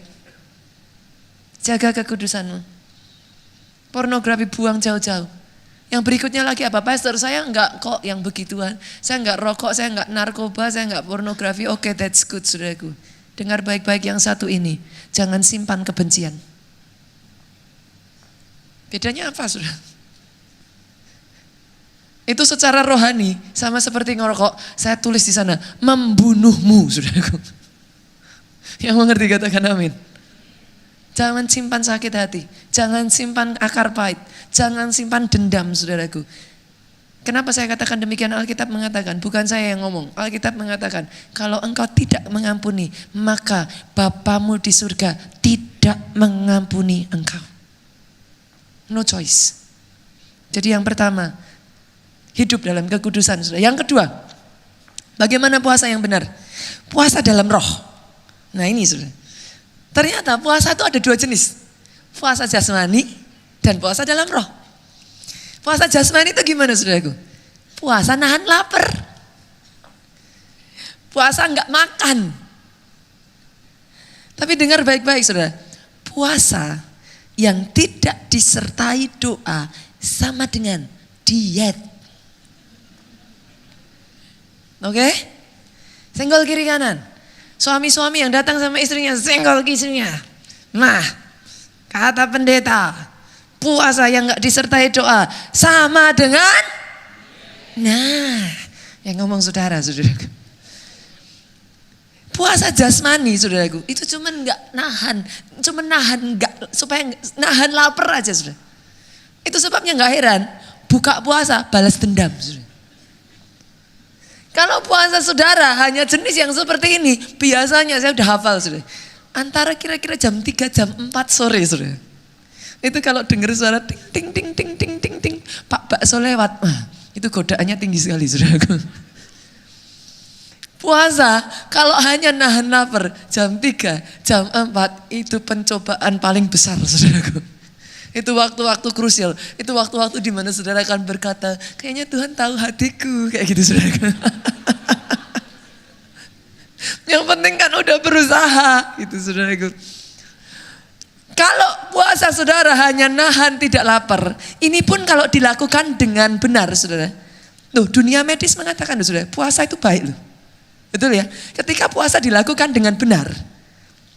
Jaga kekudusanmu. Pornografi buang jauh-jauh. Yang berikutnya lagi apa? Pastor, saya nggak kok yang begituan. Saya nggak rokok, saya nggak narkoba, saya nggak pornografi. Oke, that's good, saudaraku. Dengar baik-baik yang satu ini. Jangan simpan kebencian. Bedanya apa saudara? Itu secara rohani sama seperti ngerokok. Saya tulis di sana, membunuhmu saudaraku. Yang mengerti katakan amin. Jangan simpan sakit hati. Jangan simpan akar pahit. Jangan simpan dendam saudaraku. Kenapa saya katakan demikian? Alkitab mengatakan, bukan saya yang ngomong. Alkitab mengatakan, kalau engkau tidak mengampuni, maka Bapamu di surga tidak mengampuni engkau. No choice. Jadi yang pertama, hidup dalam kekudusan. Yang kedua, bagaimana puasa yang benar? Puasa dalam roh. Nah ini sudah. Ternyata puasa itu ada dua jenis. Puasa jasmani dan puasa dalam roh. Puasa jasmani itu gimana saudaraku? Puasa nahan lapar. Puasa enggak makan. Tapi dengar baik-baik saudara. Puasa yang tidak disertai doa sama dengan diet. Oke? Senggol kiri kanan. Suami-suami yang datang sama istrinya, senggol istrinya. Nah, kata pendeta, puasa yang gak disertai doa sama dengan, nah, yang ngomong saudaraku. Puasa jasmani saudaraku, itu cuman gak nahan, supaya nahan lapar aja saudara. Itu sebabnya gak heran, buka puasa balas dendam saudara. Kalau puasa saudara hanya jenis yang seperti ini, biasanya saya udah hafal saudara. Antara kira-kira jam 3, jam 4 sore saudara. Itu kalau dengar suara ting ting ting ting ting ting ting, Pak bakso lewat, itu godaannya tinggi sekali saudaraku. Puasa kalau hanya nahan lapar jam 3, jam 4 itu pencobaan paling besar saudaraku. Itu waktu-waktu krusial, itu waktu-waktu di mana saudara akan berkata, kayaknya Tuhan tahu hatiku, kayak gitu saudaraku. Yang penting kan udah berusaha, gitu saudaraku. Kalau puasa saudara hanya nahan tidak lapar, ini pun kalau dilakukan dengan benar saudara. Tuh dunia medis mengatakan saudara, puasa itu baik loh. Betul ya? Ketika puasa dilakukan dengan benar,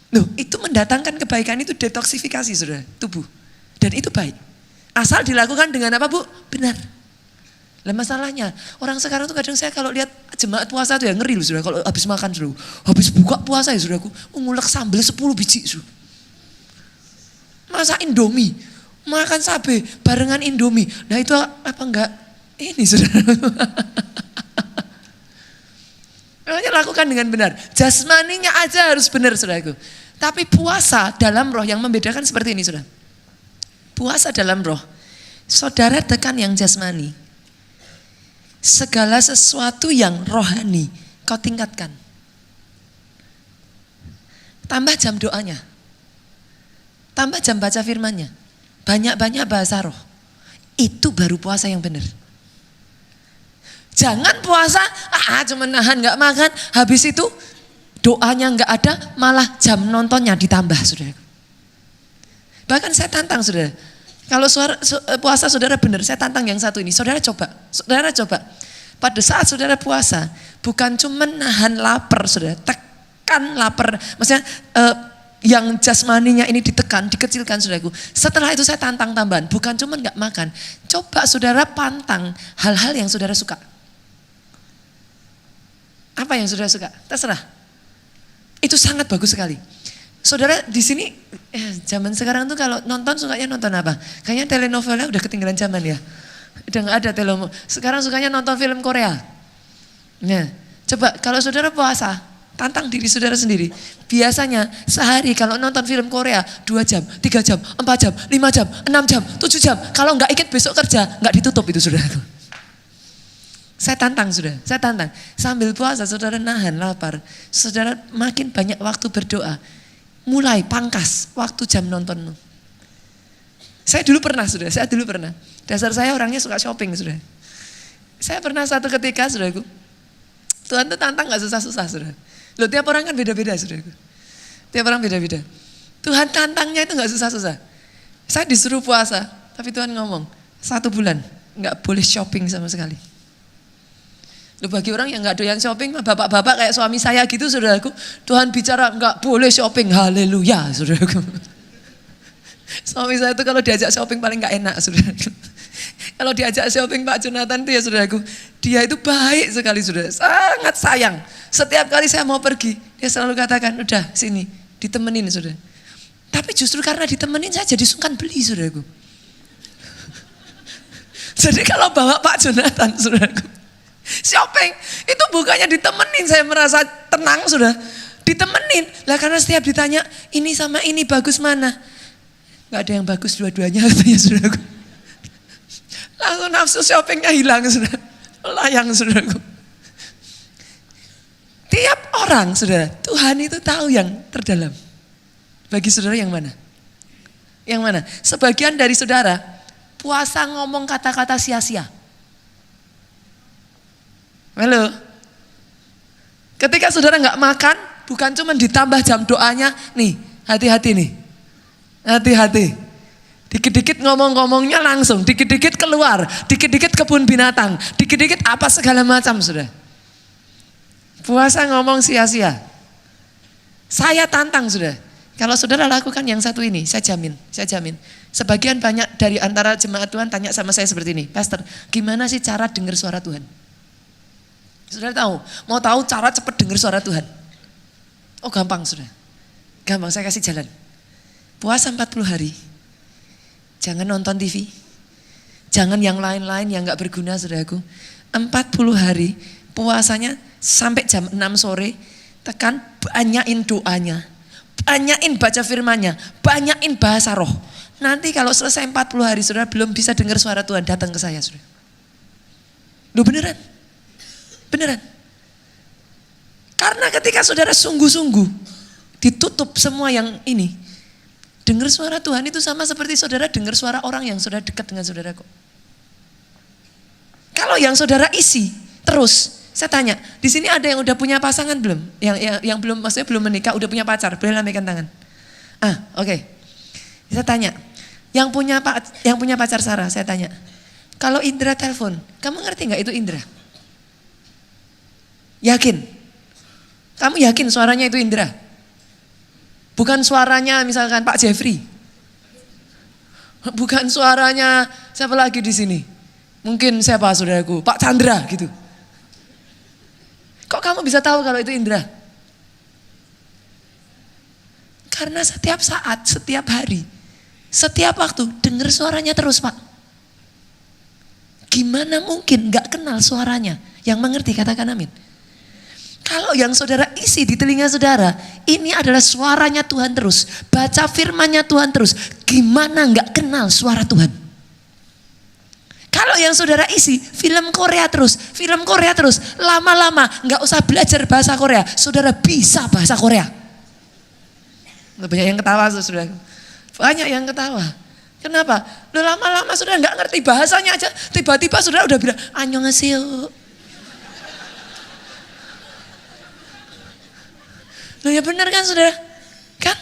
loh itu mendatangkan kebaikan, itu detoksifikasi saudara, tubuh. Dan itu baik. Asal dilakukan dengan apa bu? Benar. Lah masalahnya, orang sekarang tuh kadang saya kalau lihat jemaat puasa tuh ya ngeri loh saudara. Kalau habis makan saudara, habis buka puasa ya saudaraku, ngulek sambal 10 biji saudara. Masak Indomie, makan sabe barengan Indomie. Nah itu apa enggak? Ini saudara. Makanya lakukan dengan benar. Jasmaninya aja harus benar, saudaraku. Tapi puasa dalam roh yang membedakan seperti ini, saudara. Puasa dalam roh. Saudara tekan yang jasmani. Segala sesuatu yang rohani kau tingkatkan. Tambah jam doanya. Tambah jam baca firmannya. Banyak-banyak bahasa roh. Itu baru puasa yang benar. Jangan puasa, cuma nahan gak makan. Habis itu doanya gak ada, malah jam nontonnya ditambah, saudara. Bahkan saya tantang, saudara. Kalau puasa saudara benar, saya tantang yang satu ini. Saudara coba. Pada saat saudara puasa, bukan cuma nahan lapar, saudara. Tekan lapar. Maksudnya yang jasmaninya ini ditekan, dikecilkan, saudaraku. Setelah itu saya tantang tambahan. Bukan cuma gak makan. Coba saudara pantang hal-hal yang saudara suka. Apa yang saudara suka? Terserah. Itu sangat bagus sekali. Saudara di sini zaman sekarang tuh kalau nonton sukanya nonton apa? Kayaknya telenovela udah ketinggalan zaman ya. Udah gak ada telenovela. Sekarang sukanya nonton film Korea. Nah, coba kalau saudara puasa, tantang diri saudara sendiri. Biasanya sehari kalau nonton film Korea 2 jam, 3 jam, 4 jam, 5 jam, 6 jam, 7 jam. Kalau gak ikut besok kerja, gak ditutup itu saudara. Saya tantang, saudara, saya tantang. Sambil puasa saudara nahan lapar. Saudara makin banyak waktu berdoa. Mulai pangkas waktu jam nonton. Saya dulu pernah, saudara, Dasar saya orangnya suka shopping, saudara. Saya pernah satu ketika, saudaraku. Tuhan tuh tantang gak susah-susah, saudara. Loh, tiap orang kan beda-beda, saudaraku. Tiap orang beda-beda. Tuhan tantangnya itu gak susah-susah. Saya disuruh puasa, tapi Tuhan ngomong, 1 bulan gak boleh shopping sama sekali. Loh, bagi orang yang gak doyan shopping, bapak-bapak kayak suami saya gitu, saudaraku. Tuhan bicara gak boleh shopping, haleluya, saudaraku. Suami saya itu kalau diajak shopping paling gak enak, saudaraku. Kalau diajak shopping Pak Jonathan itu ya, saudaraku, dia itu baik sekali, saudara. Sangat sayang. Setiap kali saya mau pergi, dia selalu katakan, udah sini, ditemenin, saudara. Tapi justru karena ditemenin saya jadi sungkan beli, saudaraku. Jadi kalau bawa Pak Jonathan, saudaraku, shopping itu bukannya ditemenin saya merasa tenang, sudah ditemenin lah, karena setiap ditanya ini sama ini bagus mana, nggak ada yang bagus dua-duanya, katanya, saudaraku. Langsung nafsu shoppingnya hilang, saudara, layang, saudaraku. Tiap orang, saudara, Tuhan itu tahu yang terdalam. Bagi saudara yang mana? Yang mana? Sebagian dari saudara puasa ngomong kata-kata sia-sia. Halo. Ketika saudara nggak makan, bukan cuma ditambah jam doanya, nih, hati-hati nih. Hati-hati. Dikit-dikit ngomong-ngomongnya langsung, dikit-dikit keluar, dikit-dikit kebun binatang, dikit-dikit apa segala macam, saudara. Puasa ngomong sia-sia. Saya tantang, saudara. Kalau saudara lakukan yang satu ini, saya jamin. Sebagian banyak dari antara jemaat Tuhan tanya sama saya seperti ini, Pastor, gimana sih cara dengar suara Tuhan? Saudara tahu, mau tahu cara cepat dengar suara Tuhan? Oh, gampang, saudara. Gampang, saya kasih jalan. Puasa 40 hari. Jangan nonton TV. Jangan yang lain-lain yang gak berguna, saudaraku. 40 hari puasanya sampai jam 6 sore. Tekan, banyain doanya. Banyain baca firmannya. Banyain bahasa roh. Nanti kalau selesai 40 hari saudara belum bisa dengar suara Tuhan, datang ke saya, saudara. Loh, beneran. Beneran. Karena ketika saudara sungguh-sungguh ditutup semua yang ini, dengar suara Tuhan itu sama seperti saudara dengar suara orang yang sudah dekat dengan saudara kok. Kalau yang saudara isi terus, saya tanya, di sini ada yang udah punya pasangan belum? Yang belum, maksudnya belum menikah, udah punya pacar, boleh lambaikan tangan. Oke. Saya tanya, yang punya pacar Sarah, saya tanya, kalau Indra telepon, kamu ngerti nggak itu Indra? Yakin? Kamu yakin suaranya itu Indra? Bukan suaranya misalkan Pak Jeffrey. Bukan suaranya siapa lagi di sini? Mungkin siapa, saudaraku? Pak Chandra gitu. Kok kamu bisa tahu kalau itu Indra? Karena setiap saat, setiap hari, setiap waktu dengar suaranya terus, Pak. Gimana mungkin gak kenal suaranya? Yang mengerti katakan amin. Kalau yang saudara isi di telinga saudara, ini adalah suaranya Tuhan terus. Baca firmannya Tuhan terus. Gimana nggak kenal suara Tuhan? Kalau yang saudara isi film Korea terus, lama-lama nggak usah belajar bahasa Korea, saudara bisa bahasa Korea. Banyak yang ketawa, saudara. Banyak yang ketawa. Kenapa? Loh, lama-lama saudara nggak ngerti bahasanya aja, tiba-tiba saudara udah bilang annyeonghaseyo. Loh ya benar kan saudara? Kan?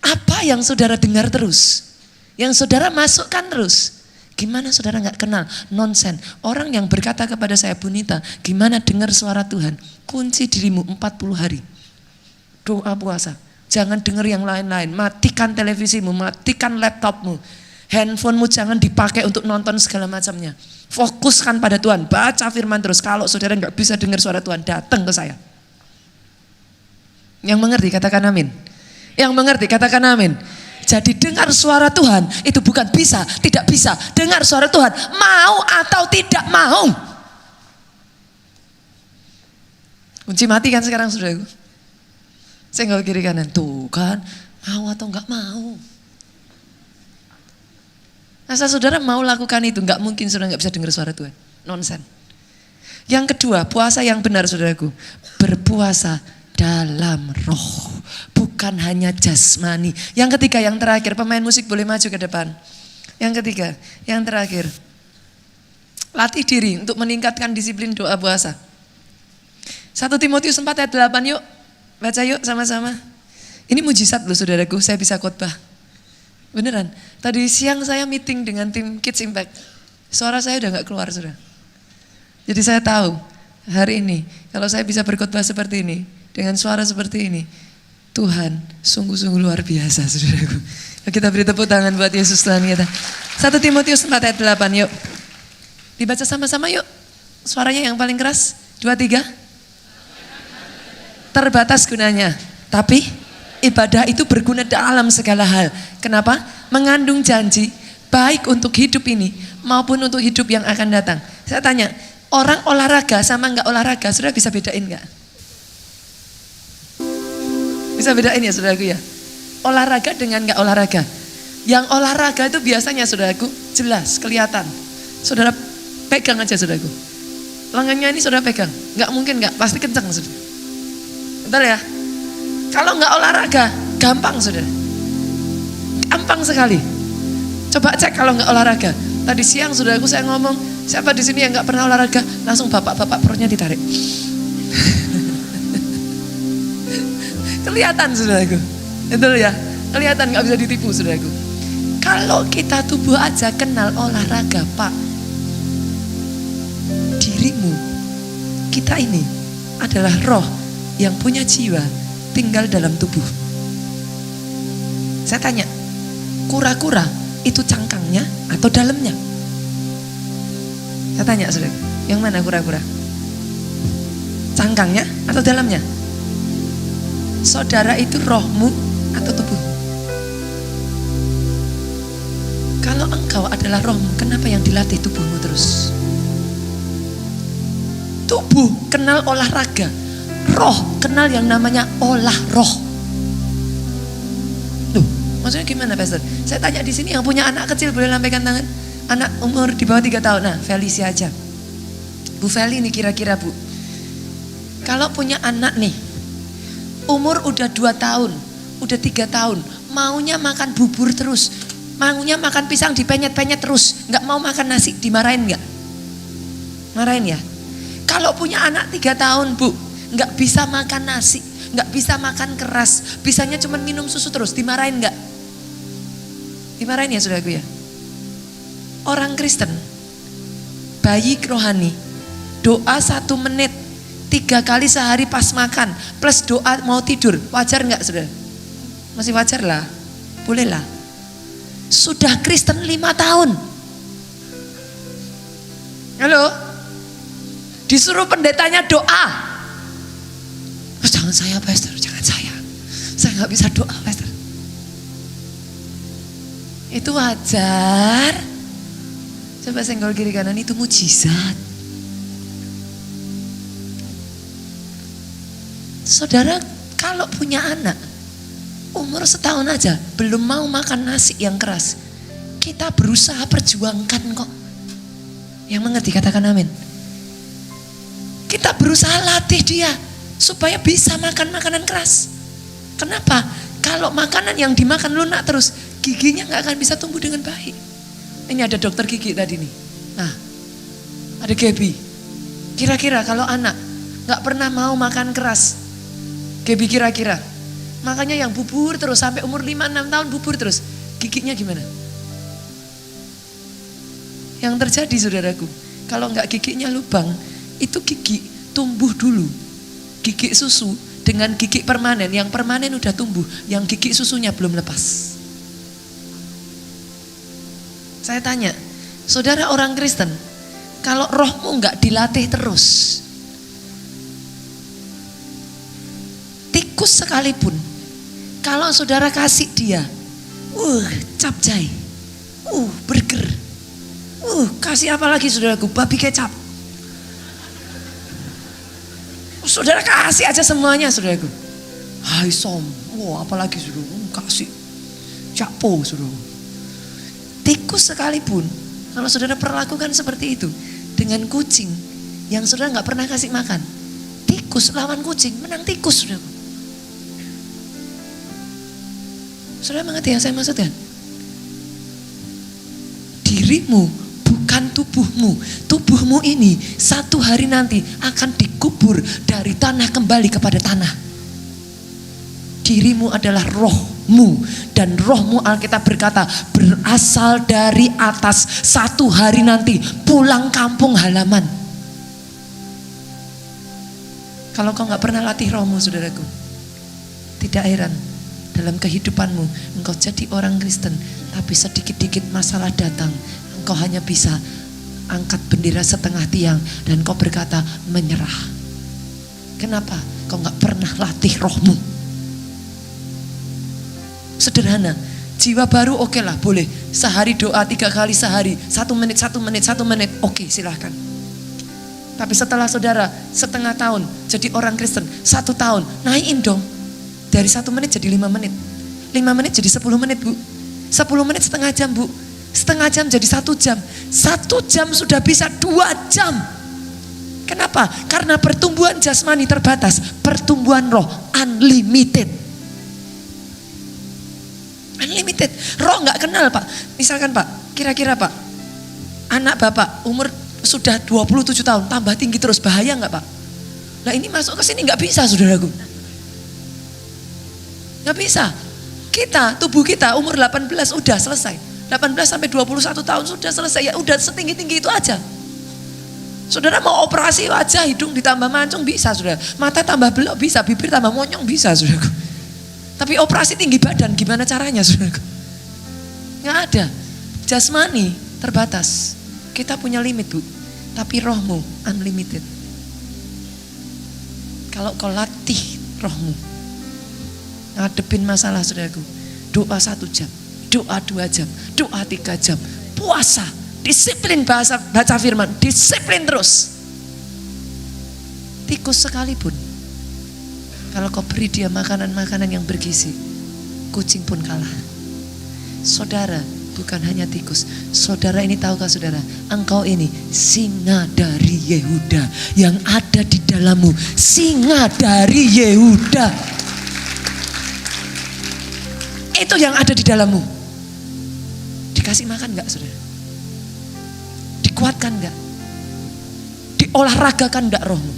Apa yang saudara dengar terus? Yang saudara masukkan terus? Gimana saudara gak kenal? Nonsen. Orang yang berkata kepada saya, Bunita, gimana dengar suara Tuhan? Kunci dirimu 40 hari. Doa puasa. Jangan dengar yang lain-lain. Matikan televisimu, matikan laptopmu. Handphonemu jangan dipakai untuk nonton segala macamnya. Fokuskan pada Tuhan. Baca firman terus. Kalau saudara gak bisa dengar suara Tuhan, datang ke saya. Yang mengerti katakan amin. Yang mengerti katakan amin. Jadi dengar suara Tuhan itu bukan bisa, tidak bisa. Dengar suara Tuhan mau atau tidak mau. Kunci mati kan sekarang saudaraku. Senggol kiri kanan. Tuh kan mau atau enggak mau. Asal saudara mau lakukan itu, enggak mungkin saudara enggak bisa dengar suara Tuhan. Nonsen. Yang kedua, puasa yang benar saudaraku. Berpuasa dalam roh, bukan hanya jasmani. Yang ketiga, yang terakhir, pemain musik boleh maju ke depan. Yang ketiga, yang terakhir, latih diri untuk meningkatkan disiplin doa puasa. 1 Timotius 4 ayat 8 yuk, baca yuk sama-sama. Ini mujizat loh saudaraku, saya bisa khotbah. Beneran, tadi siang saya meeting dengan tim Kids Impact. Suara saya udah gak keluar saudara. Jadi saya tahu hari ini, kalau saya bisa berkhotbah seperti ini, dengan suara seperti ini, Tuhan sungguh-sungguh luar biasa saudaraku. Kita beri tepuk tangan buat Yesus Tuhan kita. 1 Timotius 4 ayat 8 yuk. Dibaca sama-sama yuk. Suaranya yang paling keras. 2, 3. Terbatas gunanya, tapi ibadah itu berguna dalam segala hal. Kenapa? Mengandung janji baik untuk hidup ini maupun untuk hidup yang akan datang. Saya tanya, orang olahraga sama enggak olahraga, saudara bisa bedain enggak? Bisa bedain ya saudaraku ya. Olahraga dengan gak olahraga. Yang olahraga itu biasanya saudaraku jelas, kelihatan. Saudara pegang aja saudaraku. Lengannya ini saudara pegang. Gak mungkin gak, pasti kencang saudara. Bentar ya. Kalau gak olahraga, gampang saudara. Gampang sekali. Coba cek kalau gak olahraga. Tadi siang saudaraku saya ngomong, siapa di sini yang gak pernah olahraga? Langsung bapak-bapak perutnya ditarik. Kelihatan saudaraku, itu ya, kelihatan gak bisa ditipu saudaraku. Kalau kita tubuh aja kenal olahraga Pak, dirimu, kita ini adalah roh yang punya jiwa tinggal dalam tubuh. Saya tanya, kura-kura itu cangkangnya atau dalamnya? Saya tanya saudara, yang mana kura-kura? Cangkangnya atau dalamnya? Saudara itu rohmu atau tubuh? Kalau engkau adalah rohmu, kenapa yang dilatih tubuhmu terus? Tubuh kenal olahraga, roh kenal yang namanya olah roh. Loh, maksudnya gimana Pastor? Saya tanya di sini yang punya anak kecil boleh lambaikan tangan? Anak umur di bawah 3 tahun, nah Felicia aja. Bu Feli ini kira-kira Bu, kalau punya anak nih, umur udah 2 tahun, udah 3 tahun, maunya makan bubur terus, maunya makan pisang dipenyet-penyet terus, nggak mau makan nasi, dimarahin nggak? Marahin ya? Kalau punya anak 3 tahun Bu, nggak bisa makan nasi, nggak bisa makan keras, bisanya cuma minum susu terus, dimarahin nggak? Dimarahin ya saudaraku ya? Orang Kristen, bayi rohani, doa 1 menit, 3 kali sehari pas makan, plus doa mau tidur, wajar nggak saudara? Masih wajar lah, boleh lah. Sudah Kristen 5 tahun. Halo? Disuruh pendetanya doa. Oh, jangan saya Pastor, jangan saya. Saya nggak bisa doa Pastor. Itu wajar. Coba senggol kiri kanan, itu mujizat. Saudara kalau punya anak umur setahun aja belum mau makan nasi yang keras, kita berusaha perjuangkan kok. Yang mengerti katakan amin. Kita berusaha latih dia supaya bisa makan makanan keras. Kenapa? Kalau makanan yang dimakan lunak terus, giginya gak akan bisa tumbuh dengan baik. Ini ada dokter gigi tadi nih. Nah, ada Gaby. Kira-kira kalau anak gak pernah mau makan keras, Gaby kira-kira makanya yang bubur terus sampai umur 5-6 tahun bubur terus, giginya gimana? Yang terjadi saudaraku, kalau gak giginya lubang, itu gigi tumbuh dulu. Gigi susu dengan gigi permanen, yang permanen udah tumbuh, yang gigi susunya belum lepas. Saya tanya, saudara orang Kristen, kalau rohmu gak dilatih terus, tikus sekalipun, kalau saudara kasih dia, capcay, burger, kasih apa lagi saudaraku, babi kecap, saudara kasih aja semuanya saudaraku. Hai som, apalagi saudaraku, kasih capo saudaraku. Tikus sekalipun, kalau saudara perlakukan seperti itu dengan kucing yang saudara nggak pernah kasih makan, tikus lawan kucing, menang tikus saudaraku. Saudara mengerti yang saya maksudkan? Dirimu bukan tubuhmu. Tubuhmu ini satu hari nanti akan dikubur dari tanah kembali kepada tanah. Dirimu adalah rohmu, dan rohmu Alkitab berkata berasal dari atas, satu hari nanti pulang kampung halaman. Kalau kau gak pernah latih rohmu saudaraku, tidak heran dalam kehidupanmu engkau jadi orang Kristen, tapi sedikit-dikit masalah datang, engkau hanya bisa angkat bendera setengah tiang dan kau berkata menyerah. Kenapa? Kau gak pernah latih rohmu. Sederhana, jiwa baru oke lah, boleh sehari doa 3 kali sehari, 1 menit, oke silahkan. Tapi setelah saudara setengah tahun jadi orang Kristen, 1 tahun, naikin dong. Dari 1 menit jadi 5 menit, 5 menit jadi 10 menit bu, 10 menit setengah jam bu, setengah jam jadi 1 jam, 1 jam sudah bisa 2 jam. Kenapa? Karena pertumbuhan jasmani terbatas, pertumbuhan roh unlimited. Unlimited. Roh gak kenal pak. Misalkan pak, kira-kira pak, anak bapak umur sudah 27 tahun, tambah tinggi terus, bahaya gak pak? Nah ini masuk ke sini gak bisa saudaraku. Gak bisa. Kita, tubuh kita umur 18 udah selesai. 18 sampai 21 tahun sudah selesai. Ya udah setinggi-tinggi itu aja. Saudara mau operasi wajah, hidung ditambah mancung bisa saudara. Mata tambah belok bisa, bibir tambah monyong bisa saudaraku. Tapi operasi tinggi badan gimana caranya saudaraku? Nggak ada. Jasmani terbatas. Kita punya limit bu. Tapi rohmu unlimited. Kalau kau latih rohmu, ngadepin masalah saudaraku, doa 1 jam, doa 2 jam, doa 3 jam, puasa, disiplin baca firman, disiplin terus. Tikus sekalipun, kalau kau beri dia makanan-makanan yang bergizi, kucing pun kalah. Saudara bukan hanya tikus. Saudara ini tahukah saudara, engkau ini singa dari Yehuda, yang ada di dalammu singa dari Yehuda. Itu yang ada di dalammu. Dikasih makan enggak saudara? Dikuatkan enggak? Diolahragakan enggak rohmu?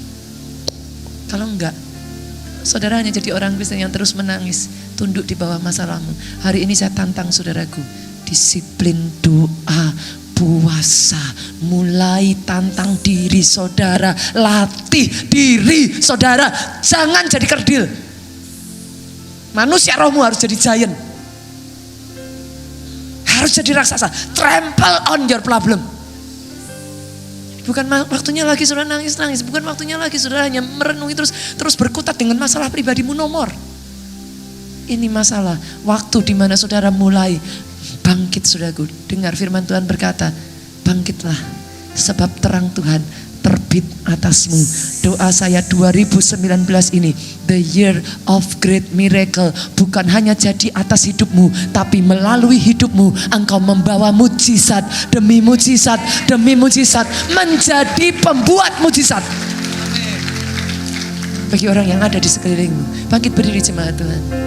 Kalau enggak, saudara hanya jadi orang Kristen yang terus menangis, tunduk di bawah masalahmu. Hari ini saya tantang saudaraku, disiplin doa, puasa, mulai tantang diri saudara, latih diri saudara, jangan jadi kerdil. Manusia rohmu harus jadi giant, harus jadi raksasa, trample on your problem. Bukan waktunya lagi saudara nangis-nangis, bukan waktunya lagi saudara hanya merenungi terus berkutat dengan masalah pribadimu nomor. Ini masalah waktu di mana saudara mulai bangkit saudaraku. Dengar firman Tuhan berkata, bangkitlah sebab terang Tuhan terbit atasmu. Doa saya 2019 ini, the year of great miracle. Bukan hanya jadi atas hidupmu, tapi melalui hidupmu engkau membawa mujizat demi mujizat demi mujizat, menjadi pembuat mujizat bagi orang yang ada di sekelilingmu. Bangkit berdiri jemaat Tuhan.